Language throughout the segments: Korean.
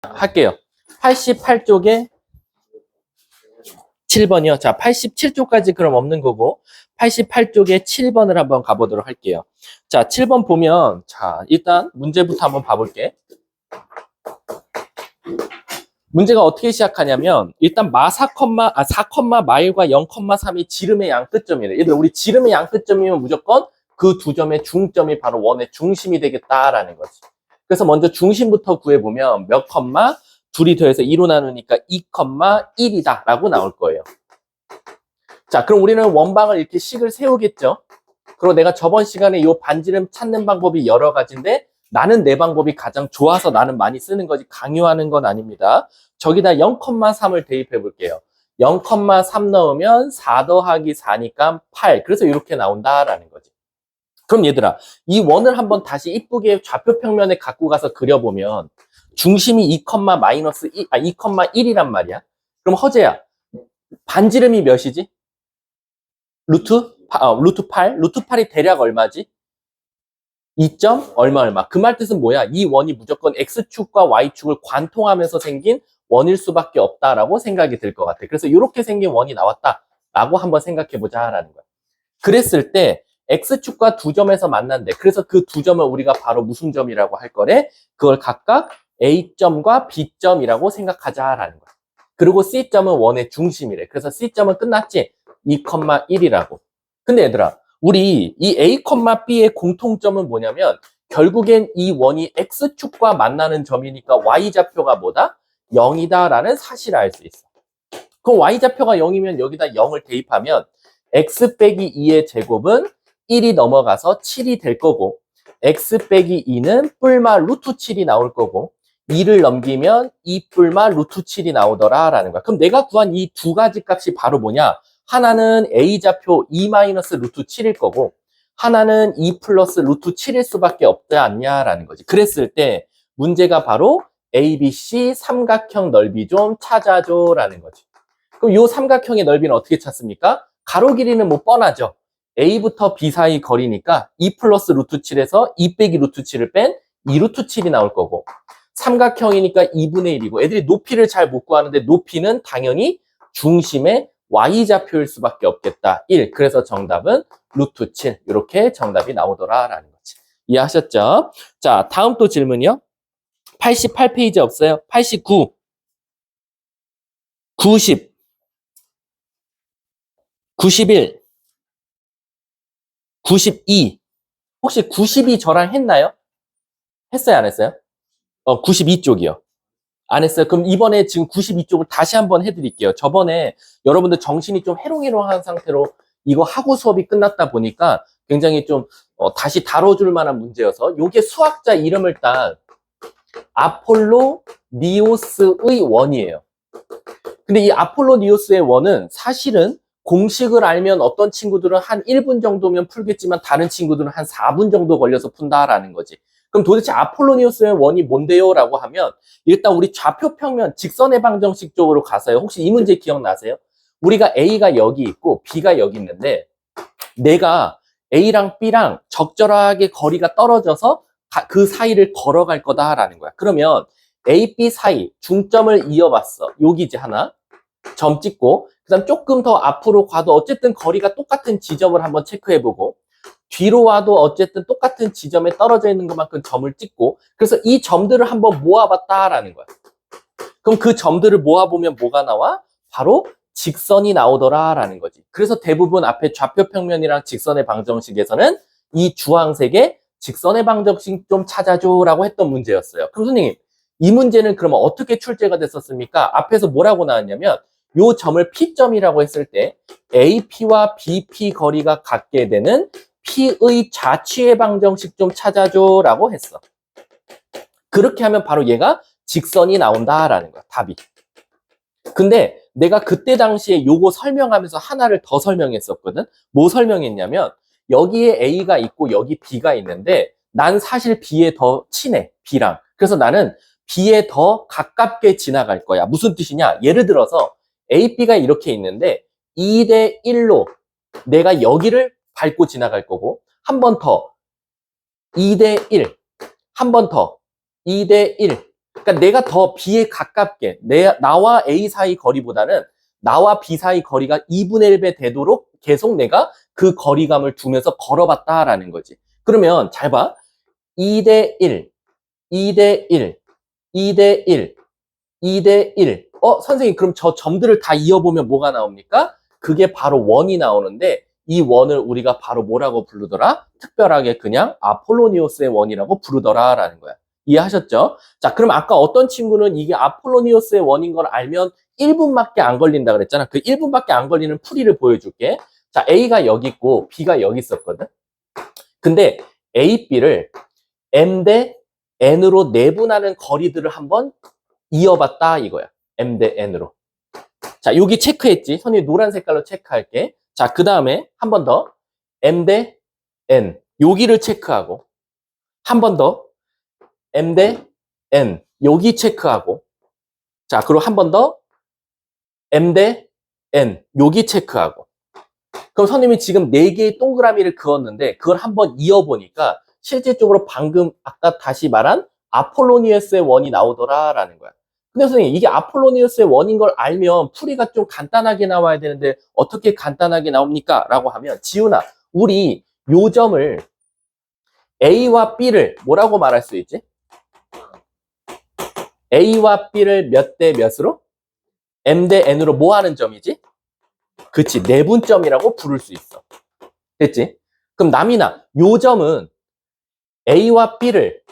할게요. 88쪽에 7번이요. 자, 87쪽까지 그럼 없는 거고 88쪽에 7번을 한번 가보도록 할게요. 자, 7번 보면 자, 일단 문제부터 한번 봐볼게. 문제가 어떻게 시작하냐면 일단 마 4, 4, 마일과 0,3이 지름의 양 끝점이래. 얘들 우리 지름의 양 끝점이면 무조건 그 두 점의 중점이 바로 원의 중심이 되겠다라는 거지. 그래서 먼저 중심부터 구해보면 몇 컴마 둘이 더해서 2로 나누니까 2,1이다 라고 나올 거예요. 자, 그럼 우리는 원방을 이렇게 식을 세우겠죠. 그리고 내가 저번 시간에 이 반지름 찾는 방법이 여러 가지인데 나는 내 방법이 가장 좋아서 나는 많이 쓰는 거지 강요하는 건 아닙니다. 저기다 0,3을 대입해 볼게요. 0,3 넣으면 4 더하기 4니까 8. 그래서 이렇게 나온다라는 거지. 그럼 얘들아, 이 원을 한번 다시 이쁘게 좌표 평면에 갖고 가서 그려보면 중심이 2,1이란 말이야. 그럼 허재야, 반지름이 몇이지? 루트 8? 루트 8이 대략 얼마지? 2점 얼마. 그 말 뜻은 뭐야? 이 원이 무조건 X축과 Y축을 관통하면서 생긴 원일 수밖에 없다라고 생각이 들 것 같아. 그래서 이렇게 생긴 원이 나왔다라고 한번 생각해보자라는 거야. 그랬을 때 X축과 두 점에서 만난대. 그래서 그 두 점을 우리가 바로 무슨 점이라고 할 거래? 그걸 각각 A점과 B점이라고 생각하자라는 거야. 그리고 C점은 원의 중심이래. 그래서 C점은 끝났지? 2,1이라고. 근데 얘들아, 우리 이 A, B의 공통점은 뭐냐면 결국엔 이 원이 X축과 만나는 점이니까 Y좌표가 뭐다? 0이다라는 사실을 알 수 있어. 그럼 Y좌표가 0이면 여기다 0을 대입하면 X 빼기 2의 제곱은 1이 넘어가서 7이 될 거고 X 빼기 2는 뿔마 루트 7이 나올 거고 2를 넘기면 2 뿔마 루트 7이 나오더라라는 거야. 그럼 내가 구한 이 두 가지 값이 바로 뭐냐? 하나는 A좌표 2 마이너스 루트 7일 거고 하나는 2 플러스 루트 7일 수밖에 없지 않냐라는 거지. 그랬을 때 문제가 바로 ABC 삼각형 넓이 좀 찾아줘라는 거지. 그럼 이 삼각형의 넓이는 어떻게 찾습니까? 가로 길이는 뭐 뻔하죠. A부터 B 사이 거리니까 2 플러스 루트 7에서 2 빼기 루트 7을 뺀 2 루트 7이 나올 거고 삼각형이니까 2분의 1이고 애들이 높이를 잘 못 구하는데 높이는 당연히 중심의 Y좌표일 수밖에 없겠다. 1. 그래서 정답은 루트 7. 이렇게 정답이 나오더라라는 거지. 이해하셨죠? 자, 다음 또 질문이요. 88페이지 없어요? 89, 90, 91, 92. 혹시 92 저랑 했나요? 했어요, 안 했어요? 92쪽이요. 안 했어요. 그럼 이번에 지금 92쪽을 다시 한번 해드릴게요. 저번에 여러분들 정신이 좀 해롱해롱한 상태로 이거 하고 수업이 끝났다 보니까 굉장히 좀 다시 다뤄줄 만한 문제여서 요게 수학자 이름을 딴 아폴로 니오스의 원이에요. 근데 이 아폴로 니오스의 원은 사실은 공식을 알면 어떤 친구들은 한 1분 정도면 풀겠지만 다른 친구들은 한 4분 정도 걸려서 푼다라는 거지. 그럼 도대체 아폴로니우스의 원이 뭔데요? 라고 하면 일단 우리 좌표 평면 직선의 방정식 쪽으로 가서요. 혹시 이 문제 기억나세요? 우리가 A가 여기 있고 B가 여기 있는데 내가 A랑 B랑 적절하게 거리가 떨어져서 그 사이를 걸어갈 거다라는 거야. 그러면 A, B 사이 중점을 이어봤어. 여기지 하나. 점 찍고 그 다음 조금 더 앞으로 가도 어쨌든 거리가 똑같은 지점을 한번 체크해보고 뒤로 와도 어쨌든 똑같은 지점에 떨어져 있는 것만큼 점을 찍고 그래서 이 점들을 한번 모아봤다라는 거야. 그럼 그 점들을 모아보면 뭐가 나와? 바로 직선이 나오더라라는 거지. 그래서 대부분 앞에 좌표 평면이랑 직선의 방정식에서는 이 주황색의 직선의 방정식 좀 찾아줘라고 했던 문제였어요. 그럼 선생님, 이 문제는 그러면 어떻게 출제가 됐었습니까? 앞에서 뭐라고 나왔냐면 요 점을 P점이라고 했을 때 AP와 BP 거리가 같게 되는 P의 좌치의 방정식 좀 찾아줘라고 했어. 그렇게 하면 바로 얘가 직선이 나온다라는 거야, 답이. 근데 내가 그때 당시에 요거 설명하면서 하나를 더 설명했었거든. 뭐 설명했냐면 여기에 A가 있고 여기 B가 있는데 난 사실 B에 더 친해, B랑. 그래서 나는 B에 더 가깝게 지나갈 거야. 무슨 뜻이냐? 예를 들어서 A, B가 이렇게 있는데 2대 1로 내가 여기를 밟고 지나갈 거고 한 번 더 2대 1, 한 번 더 2대 1. 그러니까 내가 더 B에 가깝게, 나와 A 사이 거리보다는 나와 B 사이 거리가 2분의 1배 되도록 계속 내가 그 거리감을 두면서 걸어봤다라는 거지. 그러면 잘 봐. 2대 1, 2대 1, 2대 1, 2대 1. 선생님, 그럼 저 점들을 다 이어보면 뭐가 나옵니까? 그게 바로 원이 나오는데, 이 원을 우리가 바로 뭐라고 부르더라? 특별하게 그냥 아폴로니오스의 원이라고 부르더라 라는 거야. 이해하셨죠? 자, 그럼 아까 어떤 친구는 이게 아폴로니오스의 원인 걸 알면 1분밖에 안 걸린다 그랬잖아. 그 1분밖에 안 걸리는 풀이를 보여줄게. 자, A가 여기 있고 B가 여기 있었거든. 근데 A, B를 M 대 N으로 내분하는 거리들을 한번 이어봤다 이거야. M 대 N으로. 자, 여기 체크했지? 선생님 노란 색깔로 체크할게. 자, 그 다음에 한 번 더 M 대 N. 여기를 체크하고 한 번 더 M 대 N. 여기 체크하고 자, 그리고 한 번 더 M 대 N. 여기 체크하고 그럼 선생님이 지금 4개의 동그라미를 그었는데 그걸 한번 이어보니까 실질적으로 방금 아까 다시 말한 아폴로니우스의 원이 나오더라라는 거야. 근데 선생님 이게 아폴로니우스의 원인 걸 알면 풀이가 좀 간단하게 나와야 되는데 어떻게 간단하게 나옵니까? 라고 하면 지훈아 우리 요 점을 A와 B를 뭐라고 말할 수 있지? A와 B를 몇 대 몇으로? M 대 N으로 뭐 하는 점이지? 그치, 내분점이라고 부를 수 있어. 됐지? 그럼 남이나 요 점은 A와 B를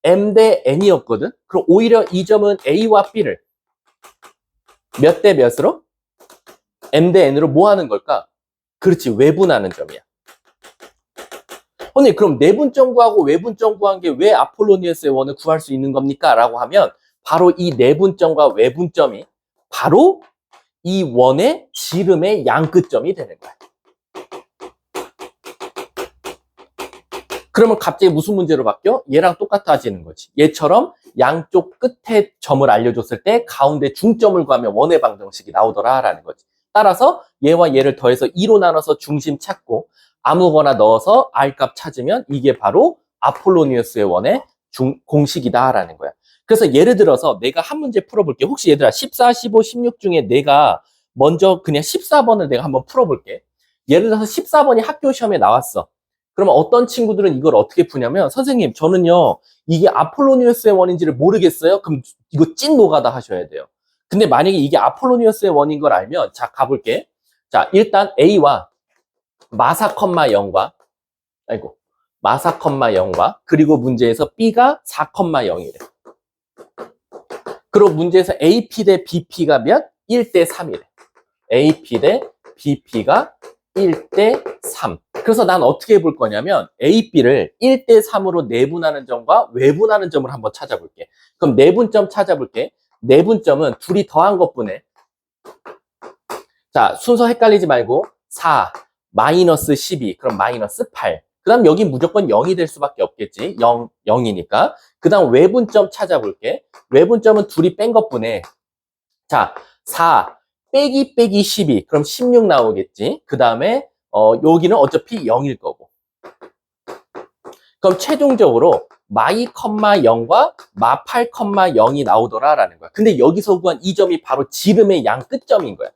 M 대 N이었거든? 그럼 오히려 이 점은 A와 B를 몇 대 몇으로? M 대 N으로 뭐 하는 걸까? 그렇지, 외분하는 점이야. 언니, 그럼 내분점 구하고 외분점 구한 게 왜 아폴로니우스의 원을 구할 수 있는 겁니까? 라고 하면 바로 이 내분점과 외분점이 바로 이 원의 지름의 양끝점이 되는 거야. 그러면 갑자기 무슨 문제로 바뀌어? 얘랑 똑같아지는 거지. 얘처럼 양쪽 끝에 점을 알려줬을 때 가운데 중점을 구하면 원의 방정식이 나오더라라는 거지. 따라서 얘와 얘를 더해서 2로 나눠서 중심 찾고 아무거나 넣어서 R값 찾으면 이게 바로 아폴로니우스의 원의 공식이다라는 거야. 그래서 예를 들어서 내가 한 문제 풀어볼게. 혹시 얘들아 14, 15, 16 중에 내가 먼저 그냥 14번을 내가 한번 풀어볼게. 예를 들어서 14번이 학교 시험에 나왔어. 그러면 어떤 친구들은 이걸 어떻게 푸냐면 선생님 저는요 이게 아폴로니우스의 원인지를 모르겠어요. 그럼 이거 찐 노가다 하셔야 돼요. 근데 만약에 이게 아폴로니우스의 원인 걸 알면 자 가볼게. 자 일단 A와 마사 컴마 0과 아이고 마사 컴마 0과 그리고 문제에서 B가 4 컴마 0이래. 그리고 문제에서 AP 대 BP가 몇? 1대 3이래. AP 대 BP가 1대 3. 그래서 난 어떻게 볼 거냐면 A, B를 1대 3으로 내분하는 점과 외분하는 점을 한번 찾아볼게. 그럼 내분점 찾아볼게. 내분점은 둘이 더한 것뿐에 자 순서 헷갈리지 말고 4 마이너스 12 그럼 마이너스 8. 그 다음 여기 무조건 0이 될 수밖에 없겠지. 0, 0이니까. 그 다음 외분점 찾아볼게. 외분점은 둘이 뺀 것뿐에 자 4 빼기 빼기 12 그럼 16 나오겠지. 그 다음에 여기는 어차피 0일 거고. 그럼 최종적으로 마이 컴마 0과 마 8 컴마 0이 나오더라라는 거야. 근데 여기서 구한 이 점이 바로 지름의 양 끝점인 거야.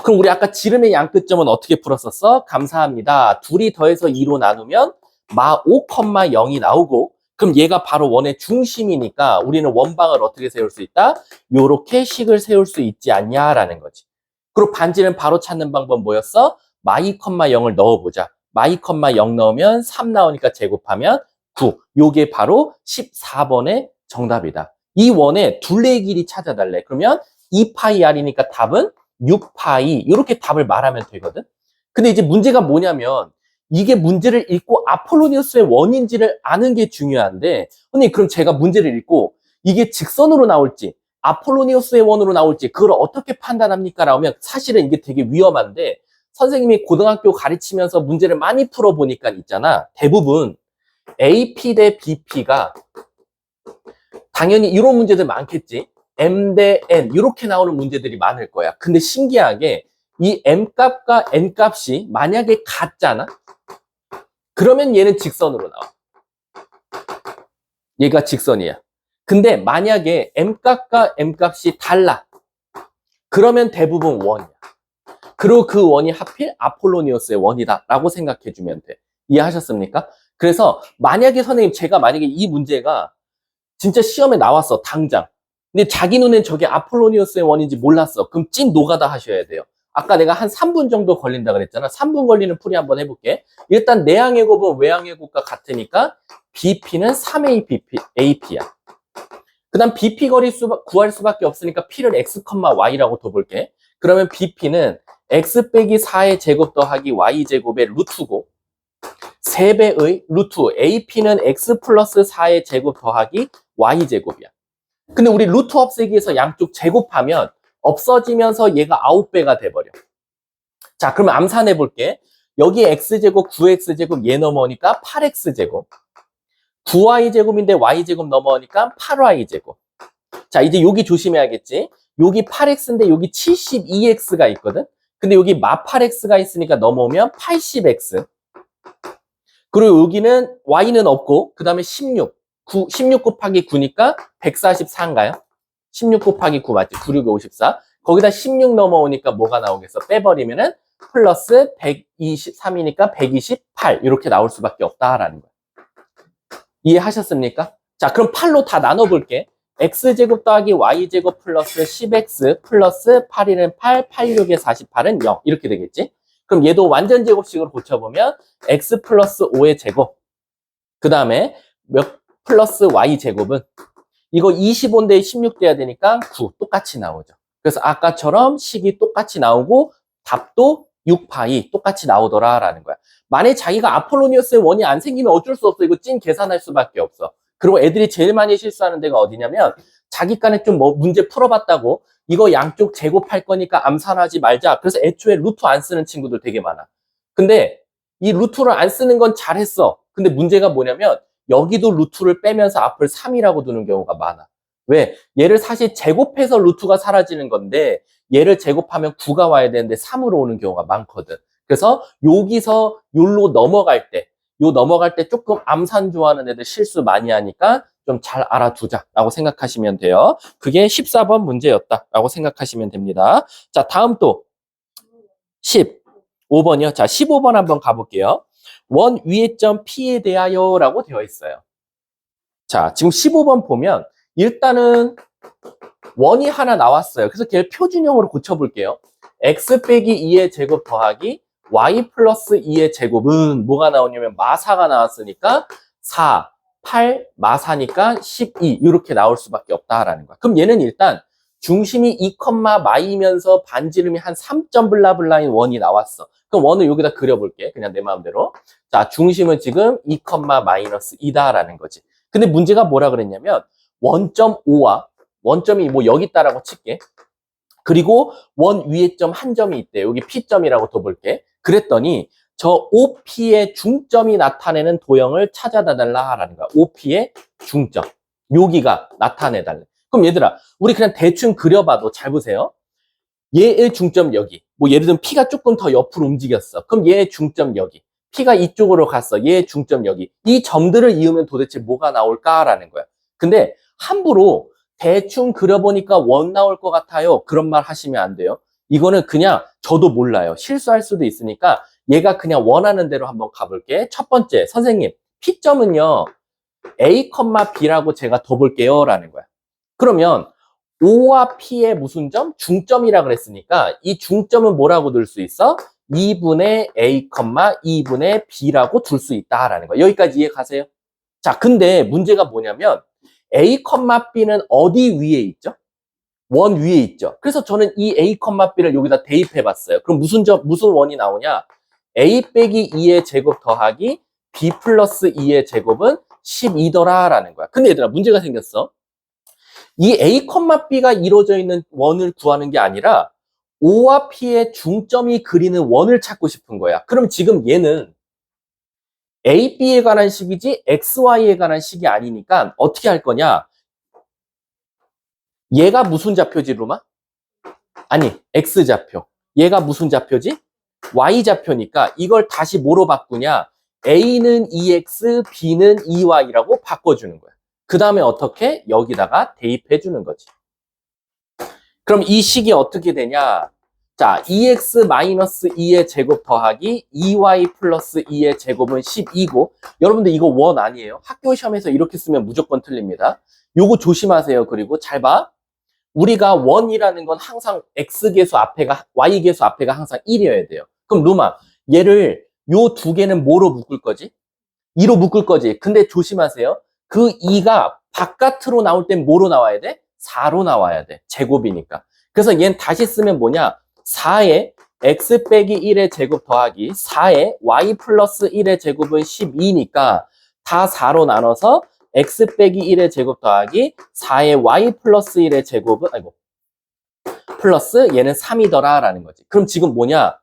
그럼 우리 아까 지름의 양 끝점은 어떻게 풀었었어? 감사합니다. 둘이 더해서 2로 나누면 마 5 컴마 0이 나오고 그럼 얘가 바로 원의 중심이니까 우리는 원방을 어떻게 세울 수 있다? 요렇게 식을 세울 수 있지 않냐라는 거지. 그리고 반지름 바로 찾는 방법 뭐였어? 마이 컴마 0을 넣어보자. 마이 컴마 0 넣으면 3 나오니까 제곱하면 9. 요게 바로 14번의 정답이다. 이 원의 둘레의 길이 찾아달래. 그러면 2파이 r이니까 답은 6파이 이렇게 답을 말하면 되거든. 근데 이제 문제가 뭐냐면 이게 문제를 읽고 아폴로니우스의 원인지를 아는 게 중요한데 선생님 그럼 제가 문제를 읽고 이게 직선으로 나올지 아폴로니우스의 원으로 나올지 그걸 어떻게 판단합니까? 라고 하면 사실은 이게 되게 위험한데 선생님이 고등학교 가르치면서 문제를 많이 풀어보니까 있잖아. 대부분 AP 대 BP가 당연히 이런 문제들 많겠지. M 대 N 이렇게 나오는 문제들이 많을 거야. 근데 신기하게 이 M 값과 N 값이 만약에 같잖아. 그러면 얘는 직선으로 나와. 얘가 직선이야. 근데 만약에 m값과 m값이 달라. 그러면 대부분 원이야. 그리고 그 원이 하필 아폴로니어스의 원이다라고 생각해주면 돼. 이해하셨습니까? 그래서 만약에 선생님 제가 만약에 이 문제가 진짜 시험에 나왔어 당장. 근데 자기 눈엔 저게 아폴로니어스의 원인지 몰랐어. 그럼 찐 노가다 하셔야 돼요. 아까 내가 한 3분 정도 걸린다 그랬잖아. 3분 걸리는 풀이 한번 해볼게. 일단 내항의 곱은 외항의 곱과 같으니까 BP는 3AP야. 그 다음 BP 거리 구할 수밖에 없으니까 P를 X, Y라고 둬볼게. 그러면 BP는 X 빼기 4의 제곱 더하기 Y 제곱의 루트고 3배의 루트 AP는 X 플러스 4의 제곱 더하기 Y 제곱이야. 근데 우리 루트 없애기에서 양쪽 제곱하면 없어지면서 얘가 9배가 돼버려. 자, 그러면 암산해 볼게. 여기 X제곱, 9X제곱 얘 넘어오니까 8X제곱. 9y제곱인데 y제곱 넘어오니까 8y제곱. 자, 이제 여기 조심해야겠지. 여기 8x인데 여기 72x가 있거든. 근데 여기 -8x가 있으니까 넘어오면 80x. 그리고 여기는 y는 없고 그 다음에 16 곱하기 9니까 144인가요? 16 곱하기 9 맞지? 9, 6, 54. 거기다 16 넘어오니까 뭐가 나오겠어? 빼버리면은 플러스 123이니까 128 이렇게 나올 수밖에 없다라는 거야. 이해하셨습니까? 자, 그럼 8로 다 나눠볼게. x제곱 더하기 y제곱 플러스 10x 플러스 8이는 8, 8, 6에 48은 0 이렇게 되겠지? 그럼 얘도 완전 제곱식으로 고쳐보면 x 플러스 5의 제곱 그 다음에 몇 플러스 y제곱은 이거 25인데 16 돼야 되니까 9 똑같이 나오죠. 그래서 아까처럼 식이 똑같이 나오고 답도 6파이 똑같이 나오더라라는 거야. 만약에 자기가 아폴로니어스의 원이 안 생기면 어쩔 수 없어. 이거 찐 계산할 수밖에 없어. 그리고 애들이 제일 많이 실수하는 데가 어디냐면 자기 간에 좀 뭐 문제 풀어봤다고 이거 양쪽 제곱할 거니까 암산하지 말자. 그래서 애초에 루트 안 쓰는 친구들 되게 많아. 근데 이 루트를 안 쓰는 건 잘했어. 근데 문제가 뭐냐면 여기도 루트를 빼면서 앞을 3이라고 두는 경우가 많아. 왜? 얘를 사실 제곱해서 루트가 사라지는 건데 얘를 제곱하면 9가 와야 되는데 3으로 오는 경우가 많거든. 그래서 여기서 요로 넘어갈 때 조금 암산 좋아하는 애들 실수 많이 하니까 좀 잘 알아두자라고 생각하시면 돼요. 그게 14번 문제였다라고 생각하시면 됩니다. 자, 다음 또 15번이요. 자, 15번 한번 가볼게요. 원 위의 점 P에 대하여 라고 되어 있어요. 자, 지금 15번 보면 일단은 원이 하나 나왔어요. 그래서 걔를 표준형으로 고쳐볼게요. x 빼기 2의 제곱 더하기 y 플러스 2의 제곱은 뭐가 나오냐면 마사가 나왔으니까 4, 8, 마사니까 12 이렇게 나올 수밖에 없다라는 거야. 그럼 얘는 일단 중심이 2, 마이면서 반지름이 한 3점 블라블라인 원이 나왔어. 그럼 원을 여기다 그려볼게. 그냥 내 마음대로. 자, 중심은 지금 2, 마이너스 2다라는 거지. 근데 문제가 뭐라 그랬냐면 원점 5와 원점이 뭐 여기 있다라고 칠게. 그리고 원 위에 점 한 점이 있대. 여기 P점이라고 둬볼게. 그랬더니 저 OP의 중점이 나타내는 도형을 찾아다 달라라는 거야. OP의 중점. 여기가 나타내달래. 그럼 얘들아, 우리 그냥 대충 그려봐도 잘 보세요. 얘의 중점 여기. 뭐 예를 들면 P가 조금 더 옆으로 움직였어. 그럼 얘의 중점 여기. P가 이쪽으로 갔어. 얘의 중점 여기. 이 점들을 이으면 도대체 뭐가 나올까라는 거야. 근데 함부로 대충 그려보니까 원 나올 것 같아요. 그런 말 하시면 안 돼요. 이거는 그냥 저도 몰라요. 실수할 수도 있으니까 얘가 그냥 원하는 대로 한번 가볼게. 첫 번째, 선생님, P점은요, A, B라고 제가 둬볼게요. 라는 거야. 그러면 O와 P의 무슨 점? 중점이라 그랬으니까 이 중점은 뭐라고 둘 수 있어? 2분의 A, 2분의 B라고 둘 수 있다라는 거야. 여기까지 이해 가세요? 자, 근데 문제가 뭐냐면 A, B는 어디 위에 있죠? 원 위에 있죠. 그래서 저는 이 A, B를 여기다 대입해 봤어요. 그럼 무슨 원이 나오냐? A 빼기 2의 제곱 더하기 B 플러스 2의 제곱은 12더라라는 거야. 근데 얘들아, 문제가 생겼어. 이 A, B가 이루어져 있는 원을 구하는 게 아니라 O와 P의 중점이 그리는 원을 찾고 싶은 거야. 그럼 지금 얘는 A, B에 관한 식이지 X, Y에 관한 식이 아니니까 어떻게 할 거냐? 얘가 무슨 좌표지, 루마? 아니, X좌표. 얘가 무슨 좌표지? Y좌표니까 이걸 다시 뭐로 바꾸냐? A는 2X, B는 2Y라고 바꿔주는 거야. 그 다음에 어떻게? 여기다가 대입해 주는 거지. 그럼 이 식이 어떻게 되냐? 자, 2x-2의 제곱 더하기 2y 플러스 2의 제곱은 12고, 여러분들 이거 원 아니에요? 학교 시험에서 이렇게 쓰면 무조건 틀립니다. 요거 조심하세요. 그리고 잘 봐. 우리가 원이라는 건 항상 x계수 앞에가, y계수 앞에가 항상 1이어야 돼요. 그럼 루마, 얘를 요 두 개는 뭐로 묶을 거지? 2로 묶을 거지. 근데 조심하세요. 그 2가 바깥으로 나올 땐 뭐로 나와야 돼? 4로 나와야 돼. 제곱이니까. 그래서 얘는 다시 쓰면 뭐냐? 4에 x 빼기 1의 제곱 더하기 4에 y 플러스 1의 제곱은 12니까 다 4로 나눠서 x 빼기 1의 제곱 더하기 4의 y 플러스 1의 제곱은 플러스 얘는 3이더라 라는 거지. 그럼 지금 뭐냐?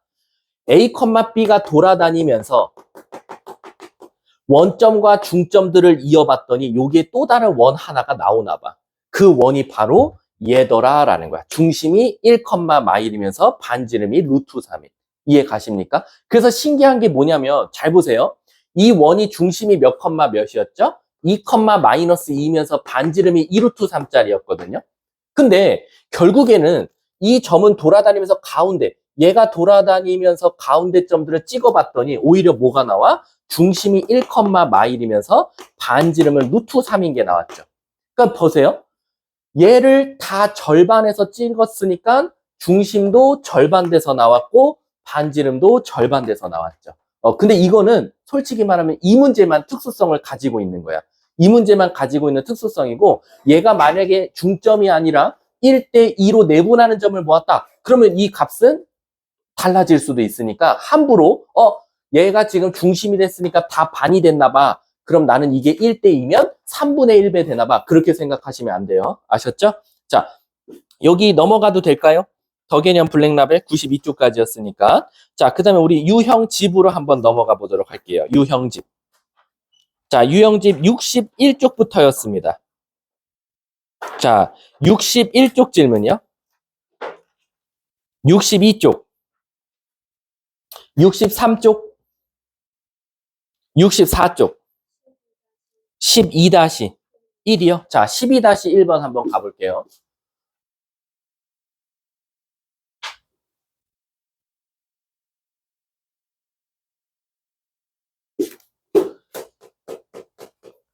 a, b가 돌아다니면서 원점과 중점들을 이어봤더니 여기에 또 다른 원 하나가 나오나 봐. 그 원이 바로 얘더라 라는 거야. 중심이 1, 마일이면서 반지름이 루트 3일. 이해 가십니까? 그래서 신기한 게 뭐냐면 잘 보세요. 이 원이 중심이 몇 몇이었죠? 2, 마이너스 2이면서 반지름이 2루트 3짜리였거든요. 근데 결국에는 이 점은 돌아다니면서 가운데, 얘가 돌아다니면서 가운데 점들을 찍어봤더니 오히려 뭐가 나와? 중심이 1, 마일이면서 반지름은 루트 3인 게 나왔죠. 그러니까 보세요. 얘를 다 절반에서 찍었으니까 중심도 절반 돼서 나왔고 반지름도 절반 돼서 나왔죠. 근데 이거는 솔직히 말하면 이 문제만 특수성을 가지고 있는 거야. 이 문제만 가지고 있는 특수성이고 얘가 만약에 중점이 아니라 1대 2로 내분하는 점을 모았다. 그러면 이 값은 달라질 수도 있으니까 함부로 얘가 지금 중심이 됐으니까 다 반이 됐나 봐. 그럼 나는 이게 1대 2면 3분의 1배 되나 봐. 그렇게 생각하시면 안 돼요. 아셨죠? 자, 여기 넘어가도 될까요? 더 개념 블랙라벨 92쪽까지였으니까. 자, 그 다음에 우리 유형집으로 한번 넘어가 보도록 할게요. 유형집. 자, 유형집 61쪽부터였습니다. 자, 61쪽 질문이요. 62쪽. 63쪽. 64쪽. 12-1이요. 자, 12-1번 한번 가볼게요.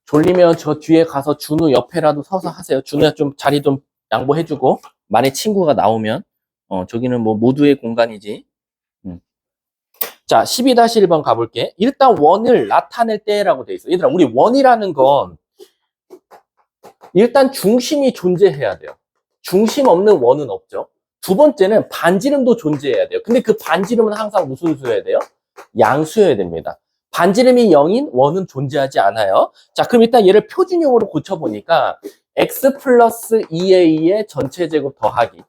졸리면 저 뒤에 가서 준우 옆에라도 서서 하세요. 준우야 좀 자리 좀 양보해주고. 만약 친구가 나오면. 저기는 뭐 모두의 공간이지. 자, 12-1번 가볼게. 일단 원을 나타낼 때라고 돼 있어. 얘들아, 우리 원이라는 건 일단 중심이 존재해야 돼요. 중심 없는 원은 없죠. 두 번째는 반지름도 존재해야 돼요. 근데 그 반지름은 항상 무슨 수여야 돼요? 양수여야 됩니다. 반지름이 0인 원은 존재하지 않아요. 자, 그럼 일단 얘를 표준형으로 고쳐보니까 x 플러스 2a의 전체 제곱 더하기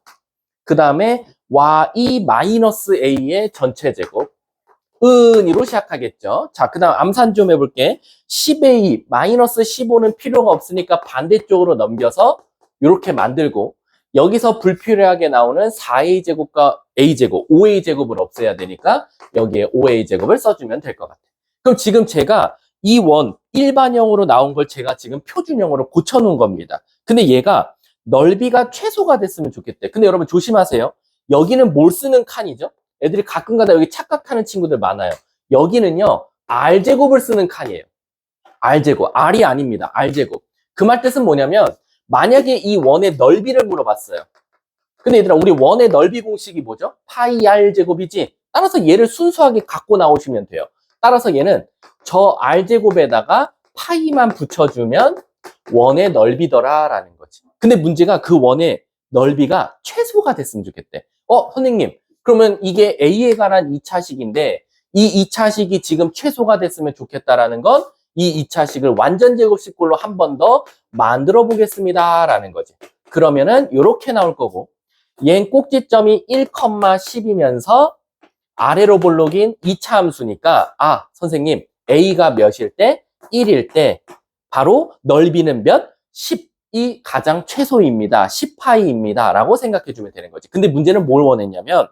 그 다음에 y 마이너스 a의 전체 제곱 은으로 시작하겠죠. 자, 그 다음 암산 좀 해볼게. 10a 마이너스 15는 필요가 없으니까 반대쪽으로 넘겨서 이렇게 만들고 여기서 불필요하게 나오는 4a 제곱과 a 제곱, 5a 제곱을 없애야 되니까 여기에 5a 제곱을 써주면 될 것 같아요. 그럼 지금 제가 이 원 일반형으로 나온 걸 제가 지금 표준형으로 고쳐놓은 겁니다. 근데 얘가 넓이가 최소가 됐으면 좋겠대. 근데 여러분 조심하세요. 여기는 뭘 쓰는 칸이죠? 애들이 가끔가다 여기 착각하는 친구들 많아요. 여기는요, R제곱을 쓰는 칸이에요. R제곱. R이 아닙니다. R제곱. 그 말 뜻은 뭐냐면, 만약에 이 원의 넓이를 물어봤어요. 근데 얘들아, 우리 원의 넓이 공식이 뭐죠? 파이 R제곱이지? 따라서 얘를 순수하게 갖고 나오시면 돼요. 따라서 얘는 저 R제곱에다가 파이만 붙여주면 원의 넓이더라 라는 거지. 근데 문제가 그 원의 넓이가 최소가 됐으면 좋겠대. 선생님. 그러면 이게 A에 관한 2차식인데 이 2차식이 지금 최소가 됐으면 좋겠다라는 건 이 2차식을 완전 제곱식꼴로 한 번 더 만들어 보겠습니다 라는 거지. 그러면은 이렇게 나올 거고 얘는 꼭지점이 1,10이면서 아래로 볼록인 2차 함수니까 선생님 A가 몇일 때? 1일 때 바로 넓이는 몇? 10이 가장 최소입니다. 10파이입니다. 라고 생각해 주면 되는 거지. 근데 문제는 뭘 원했냐면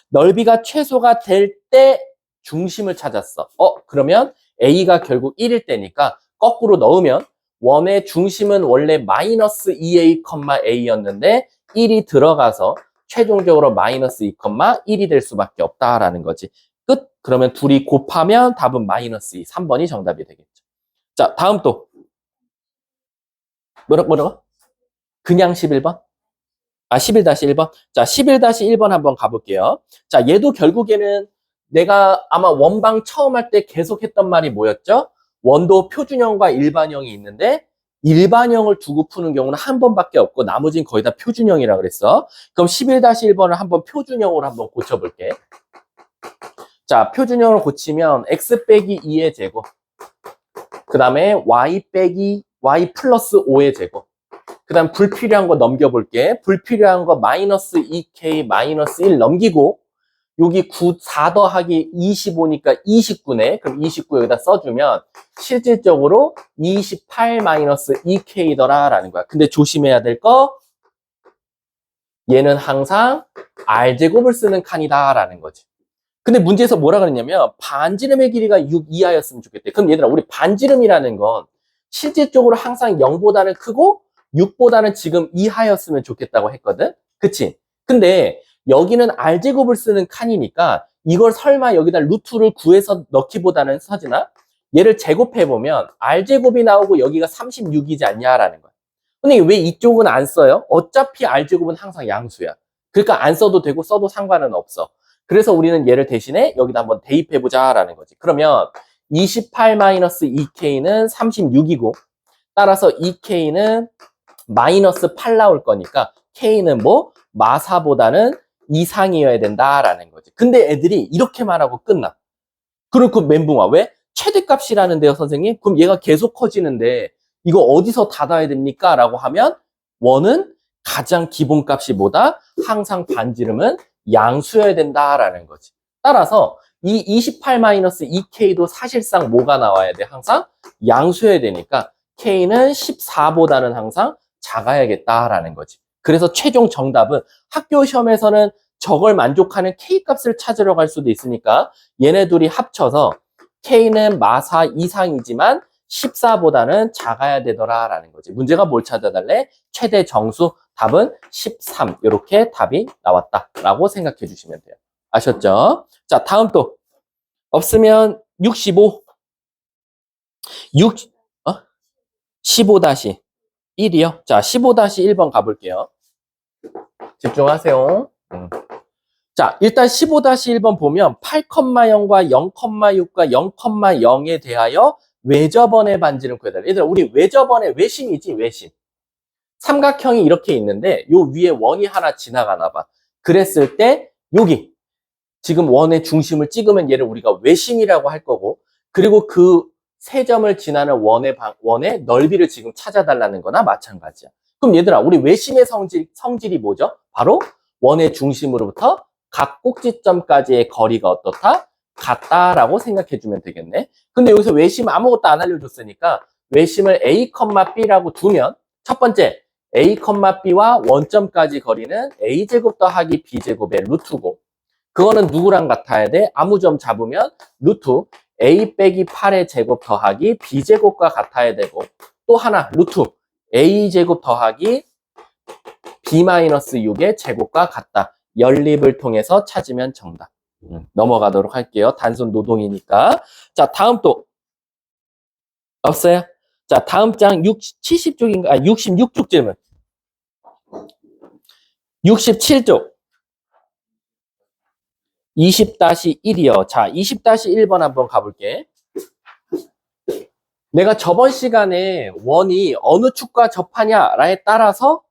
넓이가 최소가 될 때 중심을 찾았어. 그러면 A가 결국 1일 때니까 거꾸로 넣으면 원의 중심은 원래 마이너스 2a, a였는데 1이 들어가서 최종적으로 마이너스 2, 1이 될 수밖에 없다라는 거지. 끝. 그러면 둘이 곱하면 답은 마이너스 2. 3번이 정답이 되겠죠. 자, 다음 또. 뭐라고? 그냥 11번? 아, 11-1번? 자, 11-1번 한번 가볼게요. 자, 얘도 결국에는 내가 아마 원방 처음 할 때 계속 했던 말이 뭐였죠? 원도 표준형과 일반형이 있는데 일반형을 두고 푸는 경우는 한 번밖에 없고 나머지는 거의 다 표준형이라 그랬어. 그럼 11-1번을 한번 표준형으로 한번 고쳐볼게. 자, 표준형으로 고치면 x 빼기 2의 제곱, 그 다음에 y 플러스 5의 제곱, 그 다음 불필요한 거 넘겨볼게. 불필요한 거 마이너스 2k 마이너스 1 넘기고 여기 4 더하기 25니까 29네. 그럼 29 여기다 써주면 실질적으로 28 마이너스 2k더라 라는 거야. 근데 조심해야 될 거, 얘는 항상 r제곱을 쓰는 칸이다 라는 거지. 근데 문제에서 뭐라 그랬냐면 반지름의 길이가 6 이하였으면 좋겠대. 그럼 얘들아, 우리 반지름이라는 건 실질적으로 항상 0보다는 크고 6보다는 지금 이하였으면 좋겠다고 했거든. 그치? 근데 여기는 r제곱을 쓰는 칸이니까 이걸 설마 여기다 루트를 구해서 넣기보다는, 서진아, 얘를 제곱해보면 r제곱이 나오고 여기가 36이지 않냐라는 거야. 근데 왜 이쪽은 안 써요? 어차피 r제곱은 항상 양수야. 그러니까 안 써도 되고 써도 상관은 없어. 그래서 우리는 얘를 대신에 여기다 한번 대입해보자라는 거지. 그러면 28-2k는 36이고 따라서 2k는 마이너스 8 나올 거니까 k는 뭐? 마사보다는 이상이어야 된다라는 거지. 근데 애들이 이렇게 말하고 끝나. 그럼 그 멘붕아. 왜? 최대값이라는데요, 선생님? 그럼 얘가 계속 커지는데 이거 어디서 닫아야 됩니까? 라고 하면 원은 가장 기본값이 뭐다? 항상 반지름은 양수여야 된다라는 거지. 따라서 이 28-2k도 사실상 뭐가 나와야 돼? 항상 양수여야 되니까 k는 14보다는 항상 작아야겠다라는 거지. 그래서 최종 정답은 학교 시험에서는 저걸 만족하는 k값을 찾으러 갈 수도 있으니까 얘네 둘이 합쳐서 k는 마사 이상이지만 14보다는 작아야 되더라라는 거지. 문제가 뭘 찾아달래? 최대 정수. 답은 13. 이렇게 답이 나왔다라고 생각해 주시면 돼요. 아셨죠? 자, 다음 또. 없으면 65. 15-1이요. 자, 15-1번 가볼게요. 집중하세요. 자, 일단 15-1번 보면 8,0과 0,6과 0,0에 대하여 외접원의 반지름 구해달라. 얘들아, 우리 외접원의 외심이지, 외심. 삼각형이 이렇게 있는데 요 위에 원이 하나 지나가나 봐. 그랬을 때 여기 지금 원의 중심을 찍으면 얘를 우리가 외심이라고 할 거고, 그리고 그 세 점을 지나는 원의 넓이를 지금 찾아달라는 거나 마찬가지야. 그럼 얘들아, 우리 외심의 성질이 뭐죠? 바로 원의 중심으로부터 각 꼭지점까지의 거리가 어떻다? 같다라고 생각해 주면 되겠네. 근데 여기서 외심 아무것도 안 알려줬으니까 외심을 A, B라고 두면 첫 번째 A, B와 원점까지 거리는 A제곱 더하기 B제곱의 루트고, 그거는 누구랑 같아야 돼? 아무 점 잡으면 루트 A 빼기 8의 제곱 더하기 B제곱과 같아야 되고, 또 하나 루트 A제곱 더하기 B-6의 제곱과 같다. 연립을 통해서 찾으면 정답. 넘어가도록 할게요. 단순 노동이니까. 자, 다음 또 없어요? 자, 다음 장 70쪽인가? 66쪽 질문. 67쪽. 20-1이요. 자, 20-1번 한번 가볼게. 내가 저번 시간에 원이 어느 축과 접하냐에 따라서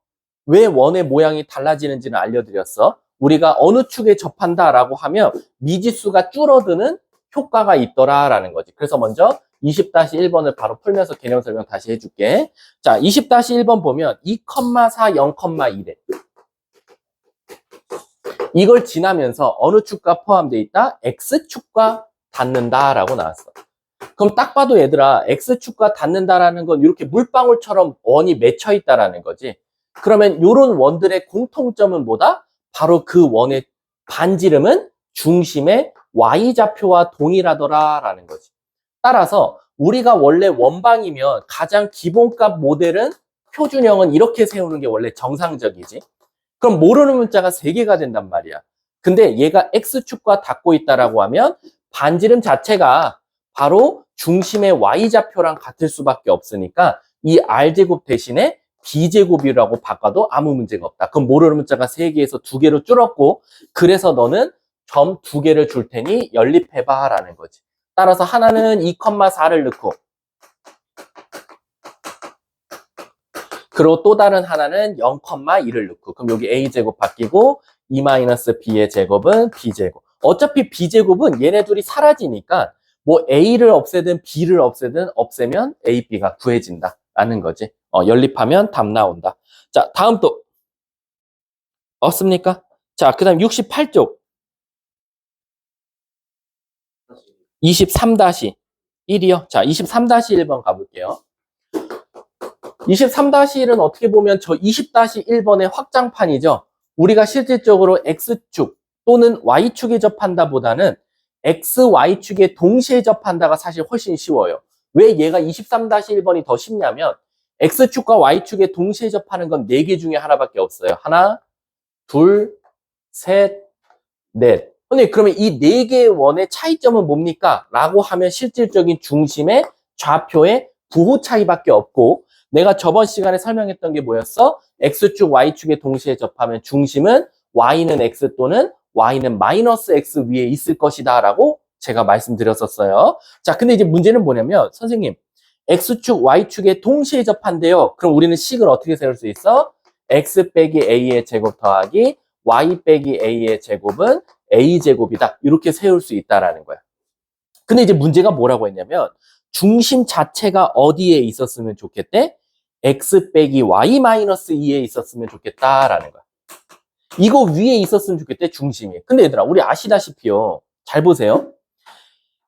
왜 원의 모양이 달라지는지는 알려드렸어. 우리가 어느 축에 접한다라고 하면 미지수가 줄어드는 효과가 있더라라는 거지. 그래서 먼저 20-1번을 바로 풀면서 개념 설명 다시 해줄게. 자, 20-1번 보면 2,4, 0,1에 이걸 지나면서 어느 축과 포함되어 있다? X축과 닿는다라고 나왔어. 그럼 딱 봐도 얘들아, X축과 닿는다라는 건 이렇게 물방울처럼 원이 맺혀 있다라는 거지. 그러면 이런 원들의 공통점은 뭐다? 바로 그 원의 반지름은 중심의 Y좌표와 동일하더라라는 거지. 따라서 우리가 원래 원방이면 가장 기본값 모델은 표준형은 이렇게 세우는 게 원래 정상적이지. 그럼 모르는 문자가 3개가 된단 말이야. 근데 얘가 X축과 닿고 있다라고 하면 반지름 자체가 바로 중심의 Y좌표랑 같을 수밖에 없으니까 이 R제곱 대신에 B제곱이라고 바꿔도 아무 문제가 없다. 그럼 모르는 문자가 3개에서 2개로 줄었고, 그래서 너는 점 2개를 줄 테니 연립해봐 라는 거지. 따라서 하나는 2,4를 넣고, 그리고 또 다른 하나는 0,2를 넣고, 그럼 여기 A제곱 바뀌고 2-B의 제곱은 B제곱. 어차피 B제곱은 얘네 둘이 사라지니까 뭐 A를 없애든 B를 없애면 A, B가 구해진다 라는 거지. 연립하면 답 나온다. 자, 다음 또 없습니까? 자, 그 다음 68쪽 23-1이요. 자, 23-1번 가볼게요. 23-1은 어떻게 보면 저 20-1번의 확장판이죠. 우리가 실질적으로 X축 또는 Y축에 접한다 보다는 X, Y축에 동시에 접한다가 사실 훨씬 쉬워요. 왜 얘가 23-1번이 더 쉽냐면 X축과 Y축에 동시에 접하는 건 4개 중에 하나밖에 없어요. 하나, 둘, 셋, 넷. 근데 그러면 이 4개의 원의 차이점은 뭡니까? 라고 하면 실질적인 중심의 좌표의 부호 차이밖에 없고, 내가 저번 시간에 설명했던 게 뭐였어? X축, Y축에 동시에 접하면 중심은 Y는 X 또는 Y는 마이너스 X 위에 있을 것이다 라고 제가 말씀드렸었어요. 자, 근데 이제 문제는 뭐냐면, 선생님, X축, Y축에 동시에 접한대요. 그럼 우리는 식을 어떻게 세울 수 있어? X 빼기 A의 제곱 더하기 Y 빼기 A의 제곱은 A제곱이다. 이렇게 세울 수 있다라는 거야. 근데 이제 문제가 뭐라고 했냐면, 중심 자체가 어디에 있었으면 좋겠대? X 빼기 Y 마이너스 2에 있었으면 좋겠다라는 거야. 이거 위에 있었으면 좋겠대, 중심이. 근데 얘들아, 우리 아시다시피요. 잘 보세요.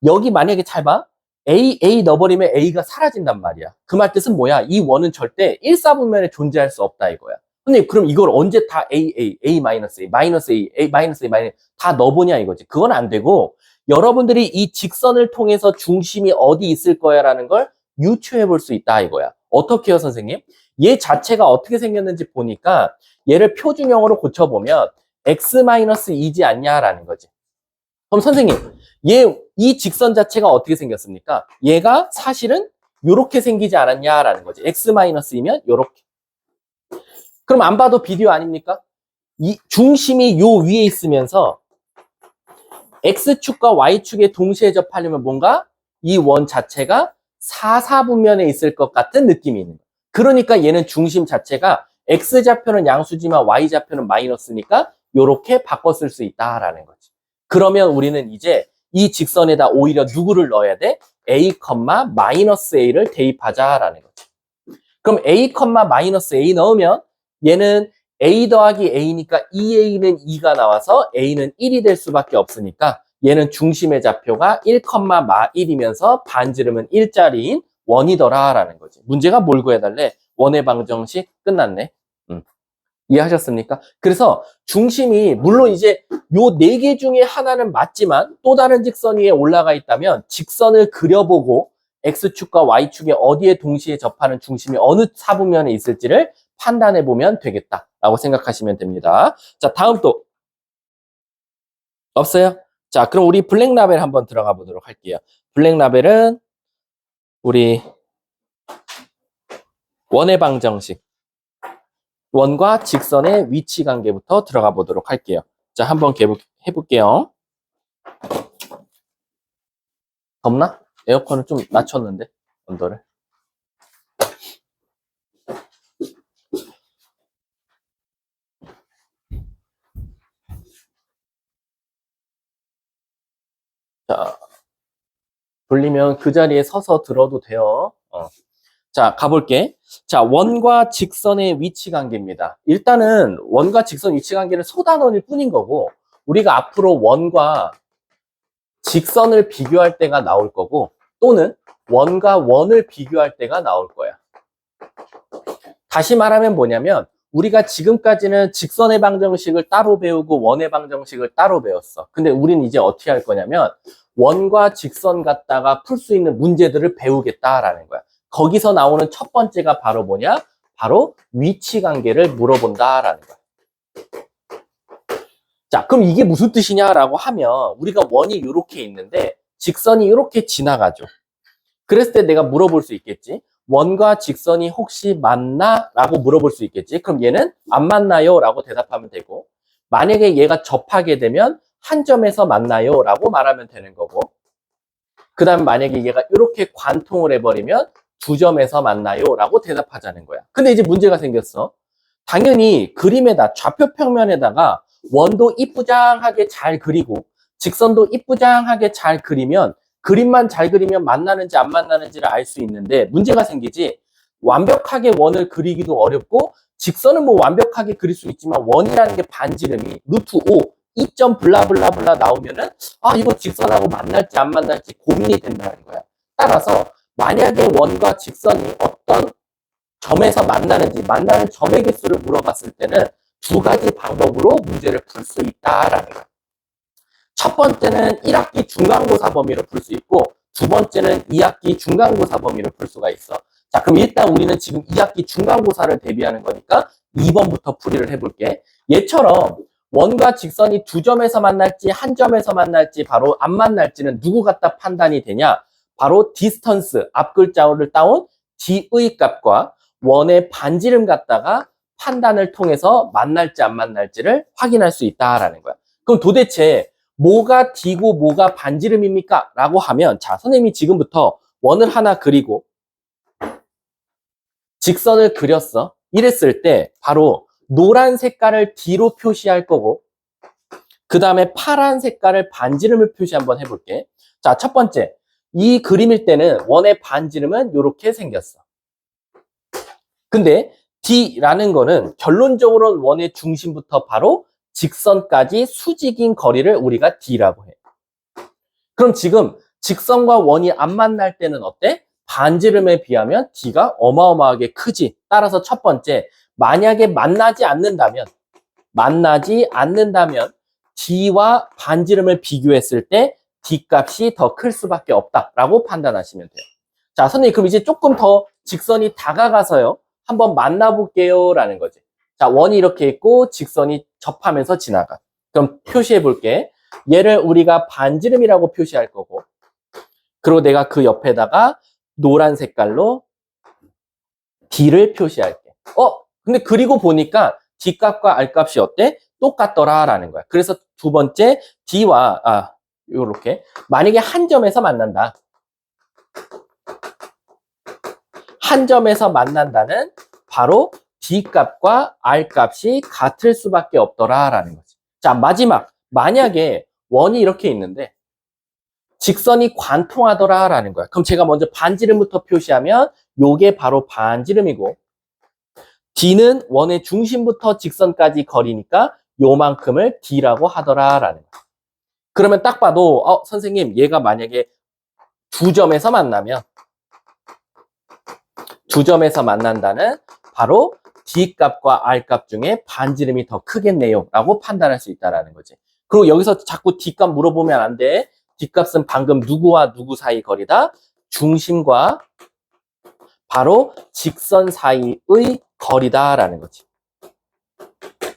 여기 만약에 잘 봐. A 넣어버리면 A가 사라진단 말이야. 그 말 뜻은 뭐야? 이 원은 절대 1사분면에 존재할 수 없다 이거야. 근데 그럼 이걸 언제 다 A, 마이너스 A, 마이너스 A, 마이너스 A, 마이너스 A 다 넣어보냐 이거지. 그건 안 되고 여러분들이 이 직선을 통해서 중심이 어디 있을 거야라는 걸 유추해 볼 수 있다 이거야. 어떻게 해요, 선생님? 얘 자체가 어떻게 생겼는지 보니까 얘를 표준형으로 고쳐보면 X-2지 않냐라는 거지. 그럼 선생님, 이 직선 자체가 어떻게 생겼습니까? 얘가 사실은 요렇게 생기지 않았냐라는 거지. X-이면 요렇게. 그럼 안 봐도 비디오 아닙니까? 이 중심이 요 위에 있으면서 X축과 Y축에 동시에 접하려면 뭔가 이 원 자체가 사사분면에 있을 것 같은 느낌이 있는 거예요. 그러니까 얘는 중심 자체가 X좌표는 양수지만 Y좌표는 마이너스니까 요렇게 바꿔 쓸 수 있다라는 거지. 그러면 우리는 이제 이 직선에다 오히려 누구를 넣어야 돼? A, 마이너스 A를 대입하자라는 거지. 그럼 A, 마이너스 A 넣으면 얘는 A 더하기 A니까 2A는 2가 나와서 A는 1이 될 수밖에 없으니까 얘는 중심의 좌표가 1,1이면서 반지름은 1짜리인 원이더라라는 거지. 문제가 뭘 구해달래? 원의 방정식 끝났네. 이해하셨습니까? 그래서 중심이 물론 이제 요 4개 중에 하나는 맞지만 또 다른 직선 위에 올라가 있다면 직선을 그려보고 X축과 Y축에 어디에 동시에 접하는 중심이 어느 사분면에 있을지를 판단해 보면 되겠다라고 생각하시면 됩니다. 자, 다음 또 없어요? 자, 그럼 우리 블랙라벨 한번 들어가 보도록 할게요. 블랙라벨은 우리 원의 방정식, 원과 직선의 위치 관계부터 들어가 보도록 할게요. 자, 한번 해볼게요. 덥나? 에어컨을 좀 낮췄는데, 온도를. 자, 돌리면 그 자리에 서서 들어도 돼요. 자, 가볼게. 자, 원과 직선의 위치 관계입니다. 일단은 원과 직선 위치 관계는 소단원일 뿐인 거고, 우리가 앞으로 원과 직선을 비교할 때가 나올 거고, 또는 원과 원을 비교할 때가 나올 거야. 다시 말하면 뭐냐면, 우리가 지금까지는 직선의 방정식을 따로 배우고 원의 방정식을 따로 배웠어. 근데 우리는 이제 어떻게 할 거냐면 원과 직선 갖다가 풀 수 있는 문제들을 배우겠다라는 거야. 거기서 나오는 첫 번째가 바로 뭐냐? 바로 위치 관계를 물어본다라는 거야. 자, 그럼 이게 무슨 뜻이냐라고 하면 우리가 원이 이렇게 있는데 직선이 이렇게 지나가죠. 그랬을 때 내가 물어볼 수 있겠지. 원과 직선이 혹시 맞나? 라고 물어볼 수 있겠지. 그럼 얘는 안 만나요? 라고 대답하면 되고, 만약에 얘가 접하게 되면 한 점에서 만나요? 라고 말하면 되는 거고, 그 다음 만약에 얘가 이렇게 관통을 해버리면 두 점에서 만나요? 라고 대답하자는 거야. 근데 이제 문제가 생겼어. 당연히 그림에다 좌표 평면에다가 원도 이쁘장하게 잘 그리고 직선도 이쁘장하게 잘 그리면 그림만 잘 그리면 만나는지 안 만나는지를 알 수 있는데 문제가 생기지. 완벽하게 원을 그리기도 어렵고 직선은 뭐 완벽하게 그릴 수 있지만 원이라는 게 반지름이 루트 5, 2점 블라블라블라 나오면은 아 이거 직선하고 만날지 안 만날지 고민이 된다는 거야. 따라서 만약에 원과 직선이 어떤 점에서 만나는지 만나는 점의 개수를 물어봤을 때는 두 가지 방법으로 문제를 풀 수 있다라는 거야. 첫 번째는 1학기 중간고사 범위로 풀 수 있고 두 번째는 2학기 중간고사 범위로 풀 수가 있어. 자, 그럼 일단 우리는 지금 2학기 중간고사를 대비하는 거니까 2번부터 풀이를 해볼게. 얘처럼 원과 직선이 두 점에서 만날지 한 점에서 만날지 바로 안 만날지는 누구 갖다 판단이 되냐? 바로 디스턴스, 앞 글자를 따온 d의 값과 원의 반지름 갖다가 판단을 통해서 만날지 안 만날지를 확인할 수 있다라는 거야. 그럼 도대체 뭐가 D고 뭐가 반지름입니까? 라고 하면 자 선생님이 지금부터 원을 하나 그리고 직선을 그렸어. 이랬을 때 바로 노란 색깔을 D로 표시할 거고 그 다음에 파란 색깔을 반지름을 표시 한번 해볼게. 자, 첫 번째 이 그림일 때는 원의 반지름은 이렇게 생겼어. 근데 D라는 거는 결론적으로는 원의 중심부터 바로 직선까지 수직인 거리를 우리가 D라고 해. 그럼 지금 직선과 원이 안 만날 때는 어때? 반지름에 비하면 D가 어마어마하게 크지. 따라서 첫 번째, 만약에 만나지 않는다면 D와 반지름을 비교했을 때 D 값이 더 클 수밖에 없다라고 판단하시면 돼요. 자, 선생님 그럼 이제 조금 더 직선이 다가가서요. 한번 만나볼게요 라는 거지. 자, 원이 이렇게 있고 직선이 접하면서 지나가. 그럼 표시해 볼게. 얘를 우리가 반지름이라고 표시할 거고 그리고 내가 그 옆에다가 노란 색깔로 D를 표시할게. 근데 그리고 보니까 D 값과 R 값이 어때? 똑같더라 라는 거야. 그래서 두 번째 D와 요렇게 만약에 한 점에서 만난다. 한 점에서 만난다는 바로 D 값과 R 값이 같을 수밖에 없더라라는 거지. 자, 마지막. 만약에 원이 이렇게 있는데 직선이 관통하더라라는 거야. 그럼 제가 먼저 반지름부터 표시하면 요게 바로 반지름이고 D는 원의 중심부터 직선까지 거리니까 요만큼을 D라고 하더라라는 거야. 그러면 딱 봐도 선생님 얘가 만약에 두 점에서 만난다는 바로 D 값과 R 값 중에 반지름이 더 크겠네요 라고 판단할 수 있다는 거지. 그리고 여기서 자꾸 D 값 물어보면 안 돼. D 값은 방금 누구와 누구 사이 거리다? 중심과 바로 직선 사이의 거리다라는 거지.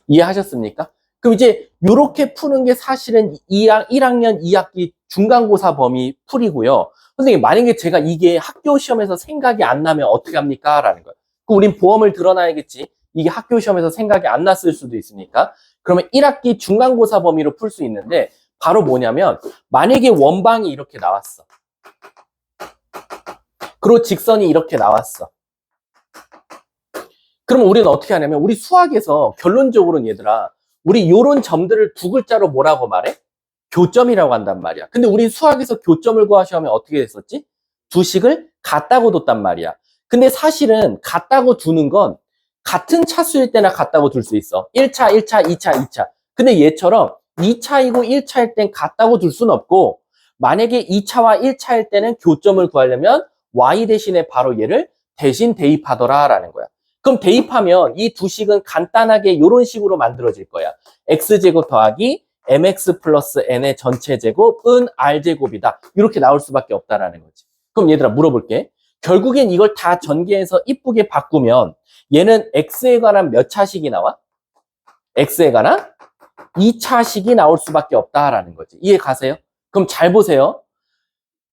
이해하셨습니까? 그럼 이제 이렇게 푸는 게 사실은 1학년 2학기 중간고사 범위 풀이고요. 선생님 만약에 제가 이게 학교 시험에서 생각이 안 나면 어떻게 합니까? 라는 거예요. 그럼 우린 보험을 들어놔야겠지. 이게 학교 시험에서 생각이 안 났을 수도 있으니까. 그러면 1학기 중간고사 범위로 풀 수 있는데 바로 뭐냐면 만약에 원방이 이렇게 나왔어. 그리고 직선이 이렇게 나왔어. 그러면 우리는 어떻게 하냐면 우리 수학에서 결론적으로는 얘들아 우리 요런 점들을 두 글자로 뭐라고 말해? 교점이라고 한단 말이야. 근데 우리 수학에서 교점을 구하시면 어떻게 됐었지? 두 식을 같다고 뒀단 말이야. 근데 사실은 같다고 두는 건 같은 차수일 때나 같다고 둘 수 있어. 1차, 1차, 2차, 2차. 근데 얘처럼 2차이고 1차일 땐 같다고 둘 수는 없고 만약에 2차와 1차일 때는 교점을 구하려면 y 대신에 바로 얘를 대신 대입하더라라는 거야. 그럼 대입하면 이 두 식은 간단하게 이런 식으로 만들어질 거야. x제곱 더하기 mx 플러스 n의 전체 제곱은 r제곱이다. 이렇게 나올 수밖에 없다라는 거지. 그럼 얘들아 물어볼게. 결국엔 이걸 다 전개해서 이쁘게 바꾸면 얘는 x에 관한 몇 차식이 나와? x에 관한 2차식이 나올 수밖에 없다라는 거지. 이해 가세요? 그럼 잘 보세요.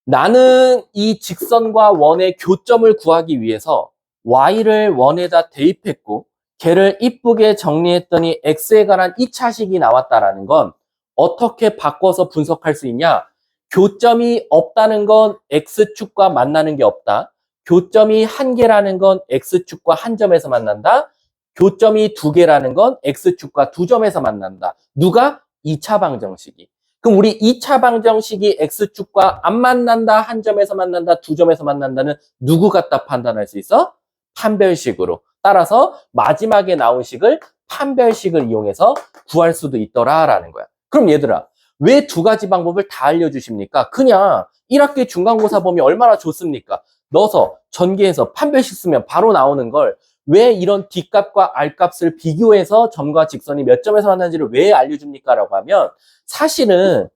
나는 이 직선과 원의 교점을 구하기 위해서 y를 원에다 대입했고 걔를 이쁘게 정리했더니 x에 관한 2차식이 나왔다라는 건 어떻게 바꿔서 분석할 수 있냐? 교점이 없다는 건 x축과 만나는 게 없다. 교점이 한 개라는 건 x축과 한 점에서 만난다. 교점이 두 개라는 건 x축과 두 점에서 만난다. 누가? 2차 방정식이. 그럼 우리 2차 방정식이 x축과 안 만난다, 한 점에서 만난다, 두 점에서 만난다는 누구 갖다 판단할 수 있어? 판별식으로. 따라서 마지막에 나온 식을 판별식을 이용해서 구할 수도 있더라라는 거야. 그럼 얘들아, 왜 두 가지 방법을 다 알려주십니까? 그냥 1학기 중간고사 범위 얼마나 좋습니까? 넣어서 전개해서 판별식 쓰면 바로 나오는 걸 왜 이런 D값과 R값을 비교해서 점과 직선이 몇 점에서 만나는지를 왜 알려줍니까? 라고 하면 사실은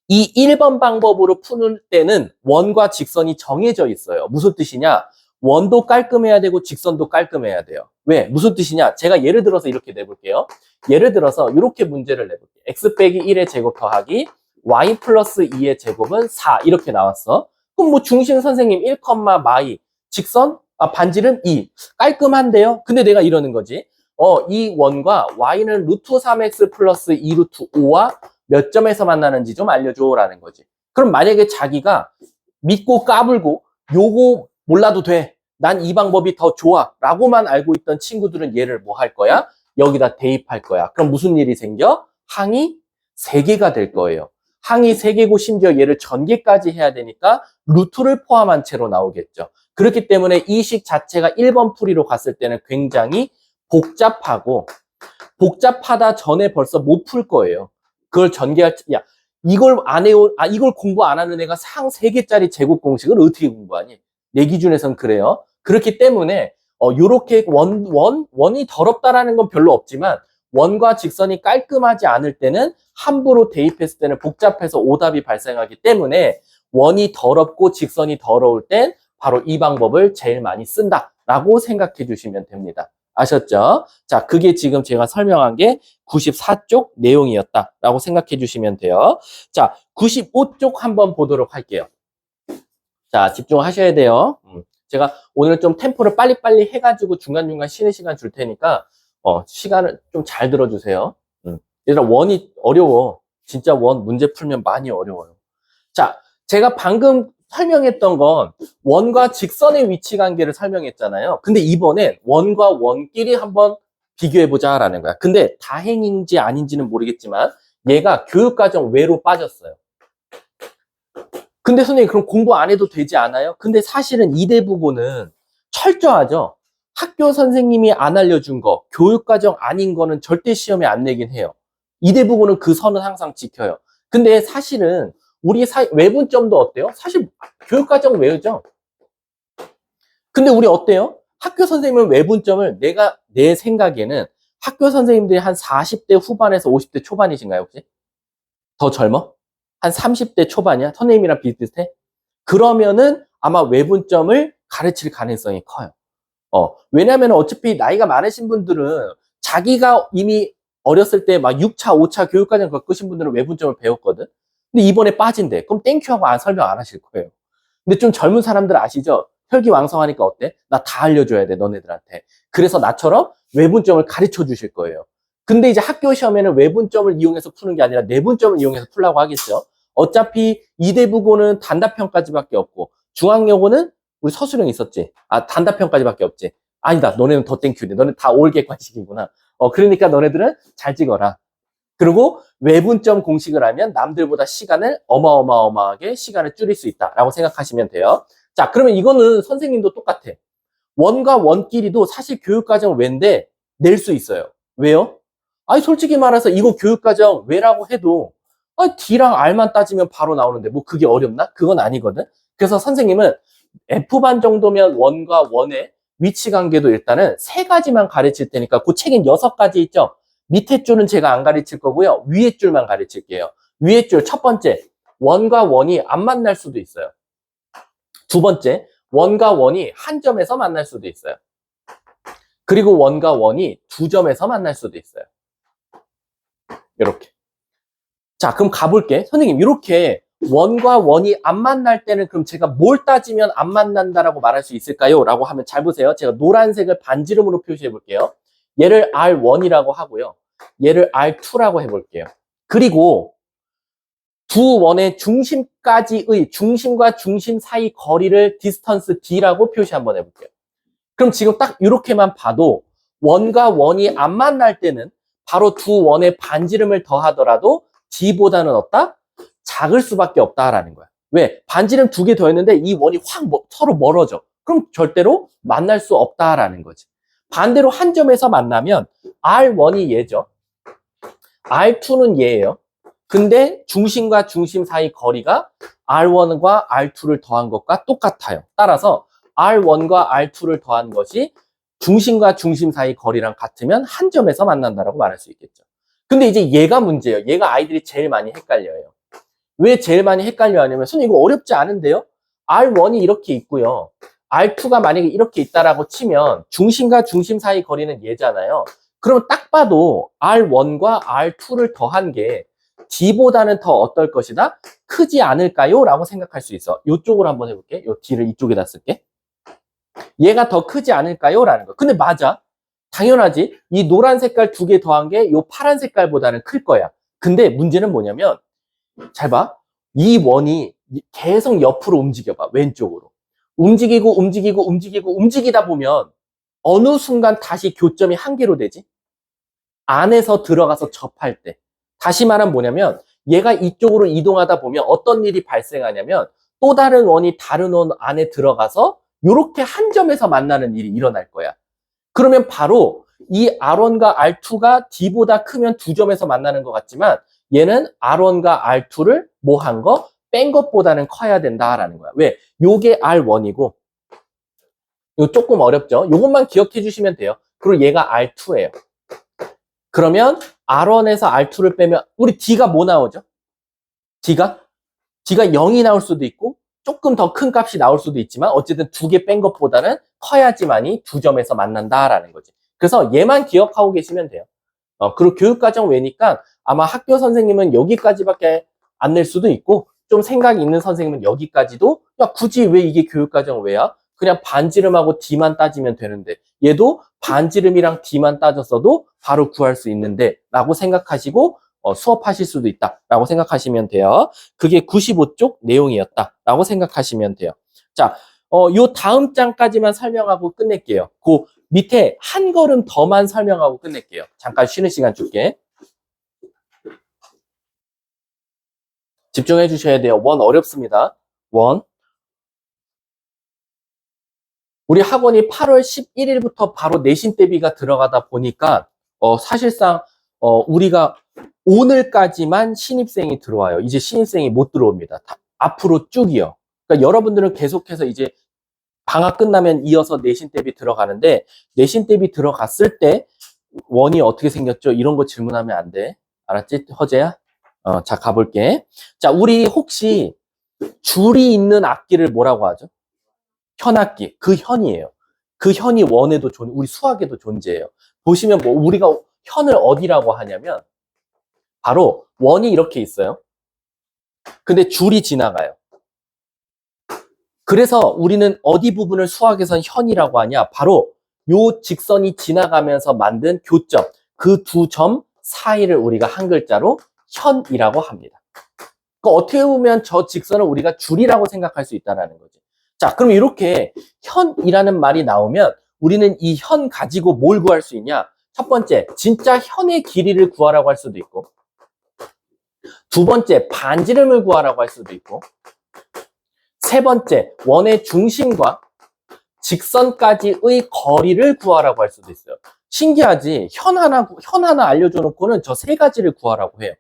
이 1번 방법으로 푸는 때는 원과 직선이 정해져 있어요. 무슨 뜻이냐? 원도 깔끔해야 되고 직선도 깔끔해야 돼요. 왜? 무슨 뜻이냐? 제가 예를 들어서 이렇게 내볼게요. 예를 들어서 이렇게 문제를 내볼게요. x 빼기 1의 제곱 더하기 y 플러스 2의 제곱은 4 이렇게 나왔어. 그럼 뭐 중심 선생님 1, 마이 직선 반지름 2 깔끔한데요? 근데 내가 이러는 거지. 이 원과 y는 루트 3x 플러스 2 루트 5와 몇 점에서 만나는지 좀 알려줘라는 거지. 그럼 만약에 자기가 믿고 까불고 요거 몰라도 돼. 난 이 방법이 더 좋아. 라고만 알고 있던 친구들은 얘를 뭐 할 거야? 여기다 대입할 거야. 그럼 무슨 일이 생겨? 항이 3개가 될 거예요. 항이 3개고 심지어 얘를 전개까지 해야 되니까 루트를 포함한 채로 나오겠죠. 그렇기 때문에 이 식 자체가 1번 풀이로 갔을 때는 굉장히 복잡하고 복잡하다 전에 벌써 못 풀 거예요. 그걸 전개할, 이걸 안 해온, 이걸 공부 안 하는 애가 상 3개짜리 제곱 공식을 어떻게 공부하니? 내 기준에선 그래요. 그렇기 때문에, 요렇게 원이 더럽다라는 건 별로 없지만, 원과 직선이 깔끔하지 않을 때는 함부로 대입했을 때는 복잡해서 오답이 발생하기 때문에 원이 더럽고 직선이 더러울 땐 바로 이 방법을 제일 많이 쓴다라고 생각해 주시면 됩니다. 아셨죠? 자, 그게 지금 제가 설명한 게 94쪽 내용이었다라고 생각해 주시면 돼요. 자, 95쪽 한번 보도록 할게요. 자, 집중하셔야 돼요. 제가 오늘 좀 템포를 빨리빨리 해가지고 중간중간 쉬는 시간 줄 테니까, 시간을 좀 잘 들어주세요. 얘들아, 원이 어려워. 진짜 원 문제 풀면 많이 어려워요. 자, 제가 방금 설명했던 건 원과 직선의 위치 관계를 설명했잖아요. 근데 이번엔 원과 원끼리 한번 비교해보자라는 거야. 근데 다행인지 아닌지는 모르겠지만 얘가 교육과정 외로 빠졌어요. 근데 선생님 그럼 공부 안 해도 되지 않아요? 근데 사실은 이 대부분은 철저하죠. 학교 선생님이 안 알려준 거, 교육과정 아닌 거는 절대 시험에 안 내긴 해요. 이 대부분은 그 선은 항상 지켜요. 근데 사실은 우리 외분점도 어때요? 사실 교육과정 외우죠. 근데 우리 어때요? 학교 선생님은 외분점을 내 생각에는 학교 선생님들이 한 40대 후반에서 50대 초반이신가요, 혹시? 더 젊어? 한 30대 초반이야? 선생님이랑 비슷해? 그러면은 아마 외분점을 가르칠 가능성이 커요. 왜냐면 어차피 나이가 많으신 분들은 자기가 이미 어렸을 때 막 6차, 5차 교육과정 겪으신 분들은 외분점을 배웠거든? 근데 이번에 빠진대. 그럼 땡큐하고 설명 안 하실 거예요. 근데 좀 젊은 사람들 아시죠? 혈기왕성하니까 어때? 나 다 알려줘야 돼, 너네들한테. 그래서 나처럼 외분점을 가르쳐 주실 거예요. 근데 이제 학교 시험에는 외분점을 이용해서 푸는 게 아니라 내분점을 이용해서 풀라고 하겠죠? 어차피 이대부고는 단답형까지밖에 없고, 중앙여고는 우리 서술형 있었지? 단답형까지밖에 없지? 아니다, 너네는 더 땡큐네. 너네 다 올객관식이구나. 그러니까 너네들은 잘 찍어라. 그리고 외분점 공식을 하면 남들보다 시간을 어마어마하게 시간을 줄일 수 있다라고 생각하시면 돼요. 자, 그러면 이거는 선생님도 똑같아. 원과 원끼리도 사실 교육과정 외인데 낼 수 있어요. 왜요? 솔직히 말해서 이거 교육과정 외라고 해도 D랑 R만 따지면 바로 나오는데 뭐 그게 어렵나? 그건 아니거든. 그래서 선생님은 F반 정도면 원과 원에 위치 관계도 일단은 세 가지만 가르칠 테니까 그 책엔 6가지 있죠? 밑에 줄은 제가 안 가르칠 거고요. 위에 줄만 가르칠게요. 위에 줄 첫 번째, 원과 원이 안 만날 수도 있어요. 두 번째, 원과 원이 한 점에서 만날 수도 있어요. 그리고 원과 원이 두 점에서 만날 수도 있어요. 이렇게. 자, 그럼 가볼게. 선생님, 이렇게 원과 원이 안 만날 때는 그럼 제가 뭘 따지면 안 만난다라고 말할 수 있을까요? 라고 하면 잘 보세요. 제가 노란색을 반지름으로 표시해 볼게요. 얘를 R1이라고 하고요. 얘를 R2라고 해볼게요. 그리고 두 원의 중심까지의 중심과 중심 사이 거리를 디스턴스 D라고 표시 한번 해볼게요. 그럼 지금 딱 이렇게만 봐도 원과 원이 안 만날 때는 바로 두 원의 반지름을 더하더라도 D보다는 어따? 작을 수밖에 없다라는 거야. 왜? 반지름 2개 더했는데 이 원이 확 서로 멀어져. 그럼 절대로 만날 수 없다라는 거지. 반대로 한 점에서 만나면 R1이 얘죠. R2는 얘예요. 근데 중심과 중심 사이 거리가 R1과 R2를 더한 것과 똑같아요. 따라서 R1과 R2를 더한 것이 중심과 중심 사이 거리랑 같으면 한 점에서 만난다라고 말할 수 있겠죠. 근데 이제 얘가 문제예요. 얘가 아이들이 제일 많이 헷갈려요. 왜 제일 많이 헷갈려 하냐면, 선생님 이거 어렵지 않은데요? R1이 이렇게 있고요. R2가 만약에 이렇게 있다라고 치면 중심과 중심 사이 거리는 얘잖아요. 그러면 딱 봐도 R1과 R2를 더한 게 D보다는 더 어떨 것이다? 크지 않을까요? 라고 생각할 수 있어. 이쪽으로 한번 해볼게. 요 D를 이쪽에다 쓸게. 얘가 더 크지 않을까요? 라는 거. 근데 맞아. 당연하지. 이 노란 색깔 2개 더한 게 요 파란 색깔보다는 클 거야. 근데 문제는 뭐냐면, 잘 봐. 이 원이 계속 옆으로 움직여봐. 왼쪽으로. 움직이고 움직이고 움직이고 움직이다 보면 어느 순간 다시 교점이 한 개로 되지? 안에서 들어가서 접할 때. 다시 말하면 뭐냐면, 얘가 이쪽으로 이동하다 보면 어떤 일이 발생하냐면 또 다른 원이 다른 원 안에 들어가서 이렇게 한 점에서 만나는 일이 일어날 거야. 그러면 바로 이 R1과 R2가 D보다 크면 두 점에서 만나는 것 같지만 얘는 R1과 R2를 뭐 한 거? 뺀 것보다는 커야 된다라는 거야. 왜? 요게 R1이고 요 조금 어렵죠? 요것만 기억해 주시면 돼요. 그리고 얘가 R2예요. 그러면 R1에서 R2를 빼면 우리 D가 뭐 나오죠? D가 0이 나올 수도 있고 조금 더 큰 값이 나올 수도 있지만 어쨌든 2개 뺀 것보다는 커야지만이 두 점에서 만난다라는 거지. 그래서 얘만 기억하고 계시면 돼요. 그리고 교육과정 외니까 아마 학교 선생님은 여기까지밖에 안 낼 수도 있고 좀 생각이 있는 선생님은 여기까지도 야 굳이 왜 이게 교육과정 외야? 그냥 반지름하고 D만 따지면 되는데 얘도 반지름이랑 D만 따졌어도 바로 구할 수 있는데 라고 생각하시고 수업하실 수도 있다라고 생각하시면 돼요. 그게 95쪽 내용이었다라고 생각하시면 돼요. 자, 요 다음 장까지만 설명하고 끝낼게요. 그 밑에 한 걸음 더만 설명하고 끝낼게요. 잠깐 쉬는 시간 줄게. 집중해 주셔야 돼요. 원 어렵습니다. 원. 우리 학원이 8월 11일부터 바로 내신 대비가 들어가다 보니까 사실상 우리가 오늘까지만 신입생이 들어와요. 이제 신입생이 못 들어옵니다. 앞으로 쭉이요. 그러니까 여러분들은 계속해서 이제 방학 끝나면 이어서 내신 대비 들어가는데 내신 대비 들어갔을 때 원이 어떻게 생겼죠? 이런 거 질문하면 안 돼. 알았지? 허재야? 자, 가볼게. 자, 우리 혹시 줄이 있는 악기를 뭐라고 하죠? 현악기. 그 현이에요. 그 현이 원에도 우리 수학에도 존재해요. 보시면 뭐 우리가 현을 어디라고 하냐면 바로 원이 이렇게 있어요. 근데 줄이 지나가요. 그래서 우리는 어디 부분을 수학에선 현이라고 하냐? 바로 요 직선이 지나가면서 만든 교점, 그 두 점 사이를 우리가 한 글자로 현이라고 합니다. 그러니까 어떻게 보면 저 직선을 우리가 줄이라고 생각할 수 있다는 거지. 자, 그럼 이렇게 현이라는 말이 나오면 우리는 이 현 가지고 뭘 구할 수 있냐? 첫 번째, 진짜 현의 길이를 구하라고 할 수도 있고, 두 번째, 반지름을 구하라고 할 수도 있고, 세 번째, 원의 중심과 직선까지의 거리를 구하라고 할 수도 있어요. 신기하지? 현 하나 알려줘 놓고는 저 세 가지를 구하라고 해요.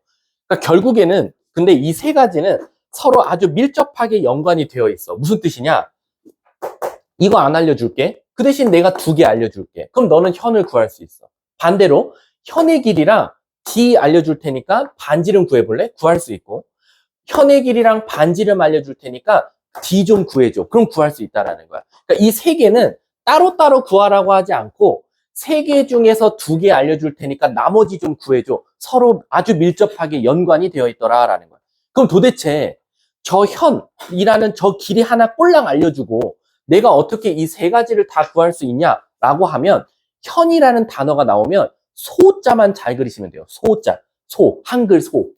그러니까 결국에는, 근데 이 세 가지는 서로 아주 밀접하게 연관이 되어 있어. 무슨 뜻이냐? 이거 안 알려줄게. 그 대신 내가 두 개 알려줄게. 그럼 너는 현을 구할 수 있어. 반대로 현의 길이랑 d 알려줄 테니까 반지름 구해볼래? 구할 수 있고, 현의 길이랑 반지름 알려줄 테니까 d 좀 구해줘. 그럼 구할 수 있다라는 거야. 그러니까 이 세 개는 따로따로 구하라고 하지 않고 세 개 중에서 두 개 알려줄 테니까 나머지 좀 구해줘. 서로 아주 밀접하게 연관이 되어 있더라라는 거야. 그럼 도대체 저 현이라는 저 길이 하나 꼴랑 알려주고 내가 어떻게 이 세 가지를 다 구할 수 있냐라고 하면 현이라는 단어가 나오면 소자만 잘 그리시면 돼요. 소자, 소, 한글 소.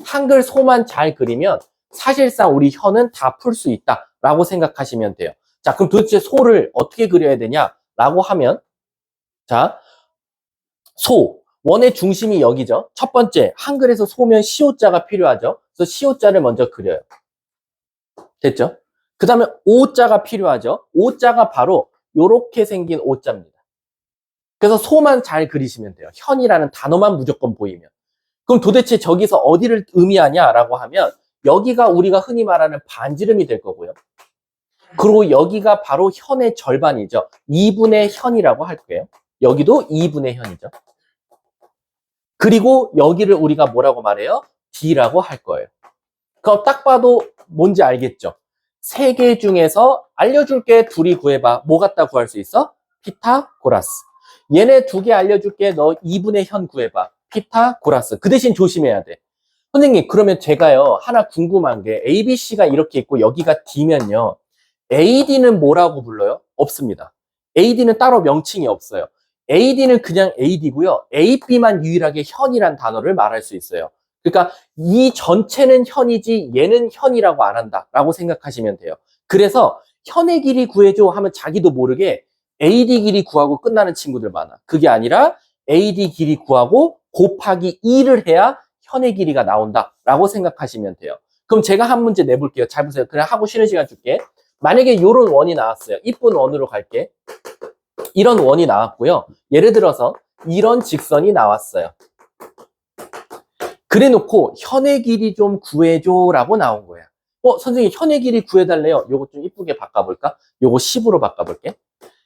한글 소만 잘 그리면 사실상 우리 현은 다 풀 수 있다라고 생각하시면 돼요. 자, 그럼 도대체 소를 어떻게 그려야 되냐라고 하면, 자, 소. 원의 중심이 여기죠. 첫 번째, 한글에서 소면 시오자가 필요하죠. 그래서 시오자를 먼저 그려요. 됐죠? 그 다음에 오자가 필요하죠. 오자가 바로 이렇게 생긴 오자입니다. 그래서 소만 잘 그리시면 돼요. 현이라는 단어만 무조건 보이면. 그럼 도대체 저기서 어디를 의미하냐라고 하면 여기가 우리가 흔히 말하는 반지름이 될 거고요. 그리고 여기가 바로 현의 절반이죠. 2분의 현이라고 할 거예요. 여기도 2분의 현이죠. 그리고 여기를 우리가 뭐라고 말해요? D라고 할 거예요. 그럼 딱 봐도 뭔지 알겠죠? 세 개 중에서 알려줄게 둘이 구해봐. 뭐 갖다 구할 수 있어? 피타고라스. 얘네 두 개 알려줄게. 너 2분의 현 구해봐. 피타고라스. 그 대신 조심해야 돼. 선생님, 그러면 제가요, 하나 궁금한 게 ABC가 이렇게 있고 여기가 D면요. AD는 뭐라고 불러요? 없습니다. AD는 따로 명칭이 없어요. AD는 그냥 AD고요. AB만 유일하게 현이란 단어를 말할 수 있어요. 그러니까 이 전체는 현이지 얘는 현이라고 안 한다라고 생각하시면 돼요. 그래서 현의 길이 구해줘 하면 자기도 모르게 AD 길이 구하고 끝나는 친구들 많아. 그게 아니라 AD 길이 구하고 곱하기 2를 해야 현의 길이가 나온다라고 생각하시면 돼요. 그럼 제가 한 문제 내볼게요. 잘 보세요. 그냥 하고 쉬는 시간 줄게. 만약에 이런 원이 나왔어요. 이쁜 원으로 갈게. 이런 원이 나왔고요. 예를 들어서 이런 직선이 나왔어요. 그래 놓고 현의 길이 좀 구해줘라고 나온 거야. 선생님 현의 길이 구해달래요. 요거 좀 이쁘게 바꿔볼까? 요거 10으로 바꿔볼게.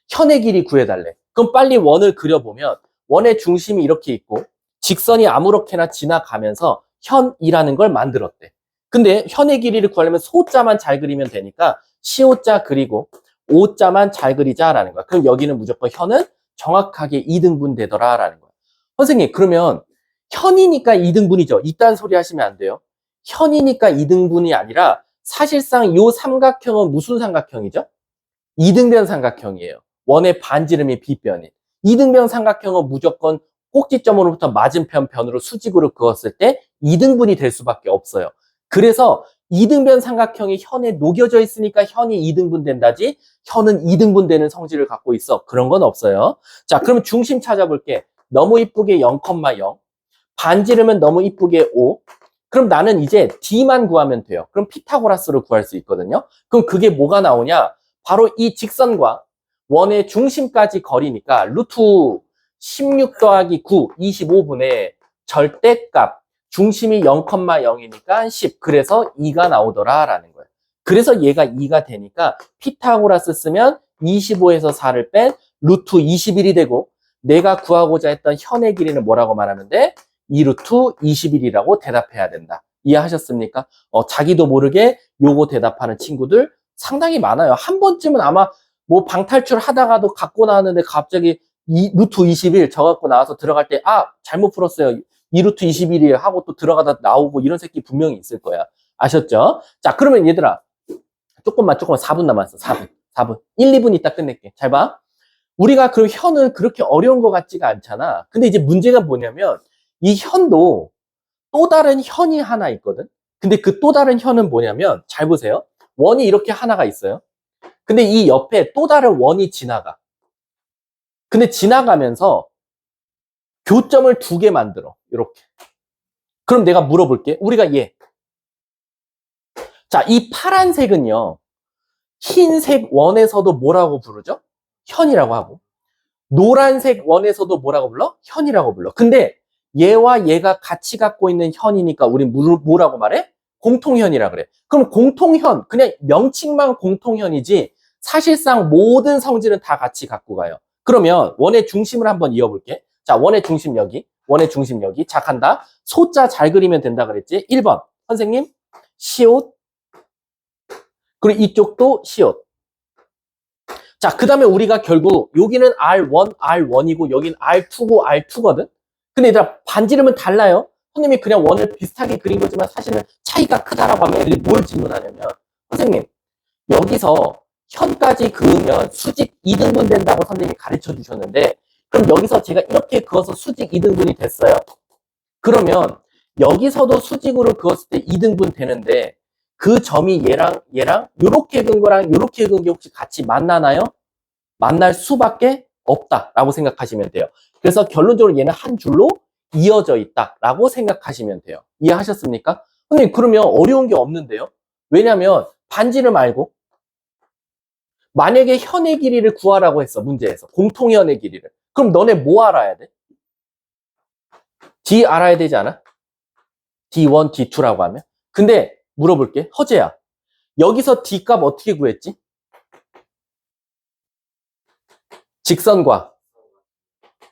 현의 길이 구해달래. 그럼 빨리 원을 그려보면 원의 중심이 이렇게 있고 직선이 아무렇게나 지나가면서 현이라는 걸 만들었대. 근데 현의 길이를 구하려면 소자만 잘 그리면 되니까 시오자 그리고 오자만 잘 그리자라는 거야. 그럼 여기는 무조건 현은 정확하게 2등분 되더라라는 거야. 선생님 그러면 현이니까 2등분이죠. 이딴 소리 하시면 안 돼요. 현이니까 2등분이 아니라 사실상 이 삼각형은 무슨 삼각형이죠? 2등변 삼각형이에요. 원의 반지름이 빗변인. 2등변 삼각형은 무조건 꼭지점으로부터 맞은편 변으로 수직으로 그었을 때 2등분이 될 수밖에 없어요. 그래서 2등변 삼각형이 현에 녹여져 있으니까 현이 2등분 된다지 현은 2등분 되는 성질을 갖고 있어. 그런 건 없어요. 자, 그럼 중심 찾아볼게. 너무 이쁘게 0,0. 반지름은 너무 이쁘게 5. 그럼 나는 이제 D만 구하면 돼요. 그럼 피타고라스로 구할 수 있거든요. 그럼 그게 뭐가 나오냐? 바로 이 직선과 원의 중심까지 거리니까 루트 16 더하기 9, 25분의 절대값. 중심이 0,0이니까 10. 그래서 2가 나오더라라는 거예요. 그래서 얘가 2가 되니까 피타고라스 쓰면 25에서 4를 뺀 루트 21이 되고 내가 구하고자 했던 현의 길이는 뭐라고 말하면 돼? 2루트 21이라고 대답해야 된다. 이해하셨습니까? 자기도 모르게 요거 대답하는 친구들 상당히 많아요. 한 번쯤은 아마 뭐 방탈출 하다가도 갖고 나왔는데 갑자기 루트 21 적갖고 나와서 들어갈 때 잘못 풀었어요. 2루트 21이에요 하고 또 들어가다 나오고 이런 새끼 분명히 있을 거야. 아셨죠? 자, 그러면 얘들아 조금만 4분 남았어. 4분 1, 2분 있다 끝낼게. 잘 봐. 우리가 그럼 현은 그렇게 어려운 것 같지가 않잖아. 근데 이제 문제가 뭐냐면 이 현도 또 다른 현이 하나 있거든. 근데 그 또 다른 현은 뭐냐면 잘 보세요. 원이 이렇게 하나가 있어요. 근데 이 옆에 또 다른 원이 지나가. 근데 지나가면서 교점을 2개 만들어. 이렇게. 그럼 내가 물어볼게. 우리가 자, 이 파란색은요. 흰색 원에서도 뭐라고 부르죠? 현이라고 하고. 노란색 원에서도 뭐라고 불러? 현이라고 불러. 근데 얘와 얘가 같이 갖고 있는 현이니까 우린 뭐라고 말해? 공통현이라 그래. 그럼 공통현, 그냥 명칭만 공통현이지 사실상 모든 성질은 다 같이 갖고 가요. 그러면 원의 중심을 한번 이어볼게. 자, 원의 중심 여기. 원의 중심 여기. 자, 간다. 소자 잘 그리면 된다 그랬지? 1번. 선생님, 시옷. 그리고 이쪽도 시옷. 자, 그 다음에 우리가 결국 여기는 R1, R1이고 여기는 R2고 R2거든? 근데 얘들아, 반지름은 달라요. 선생님이 그냥 원을 비슷하게 그린 거지만 사실은 차이가 크다라고 하면 애들이 뭘 질문하냐면 선생님, 여기서 현까지 그으면 수직 2등분 된다고 선생님이 가르쳐 주셨는데 그럼 여기서 제가 이렇게 그어서 수직 2등분이 됐어요. 그러면 여기서도 수직으로 그었을 때 2등분 되는데 그 점이 얘랑 요렇게 그은 거랑 요렇게 그은 게 혹시 같이 만나나요? 만날 수밖에 없다라고 생각하시면 돼요. 그래서 결론적으로 얘는 한 줄로 이어져 있다라고 생각하시면 돼요. 이해하셨습니까? 선생님, 그러면 어려운 게 없는데요? 왜냐면 반지를 말고 만약에 현의 길이를 구하라고 했어, 문제에서. 공통현의 길이를. 그럼 너네 뭐 알아야 돼? D 알아야 되지 않아? D1, D2라고 하면. 근데 물어볼게. 허재야. 여기서 D 값 어떻게 구했지? 직선과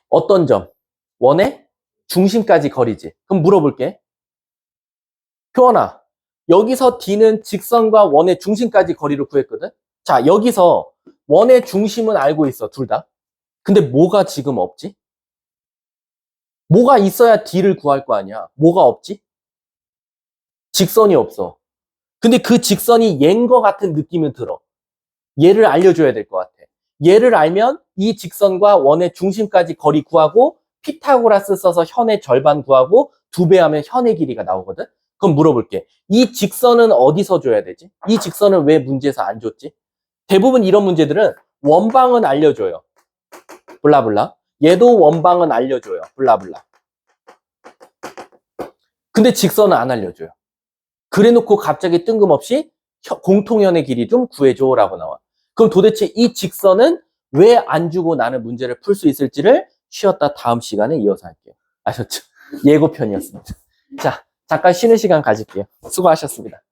어떤 점? 원의 중심까지 거리지. 그럼 물어볼게. 표원아, 여기서 D는 직선과 원의 중심까지 거리를 구했거든? 자, 여기서 원의 중심은 알고 있어, 둘 다. 근데 뭐가 지금 없지? 뭐가 있어야 D를 구할 거 아니야? 뭐가 없지? 직선이 없어. 근데 그 직선이 얘인 것 같은 느낌이 들어. 얘를 알려줘야 될 것 같아. 얘를 알면 이 직선과 원의 중심까지 거리 구하고 피타고라스 써서 현의 절반 구하고 2배 하면 현의 길이가 나오거든? 그럼 물어볼게. 이 직선은 어디서 줘야 되지? 이 직선은 왜 문제에서 안 줬지? 대부분 이런 문제들은 원방은 알려줘요. 블라블라. 얘도 원방은 알려줘요. 블라블라. 근데 직선은 안 알려줘요. 그래놓고 갑자기 뜬금없이 공통현의 길이 좀 구해줘라고 나와. 그럼 도대체 이 직선은 왜 안 주고 나는 문제를 풀 수 있을지를 쉬었다 다음 시간에 이어서 할게요. 아셨죠? 예고편이었습니다. 자, 잠깐 쉬는 시간 가질게요. 수고하셨습니다.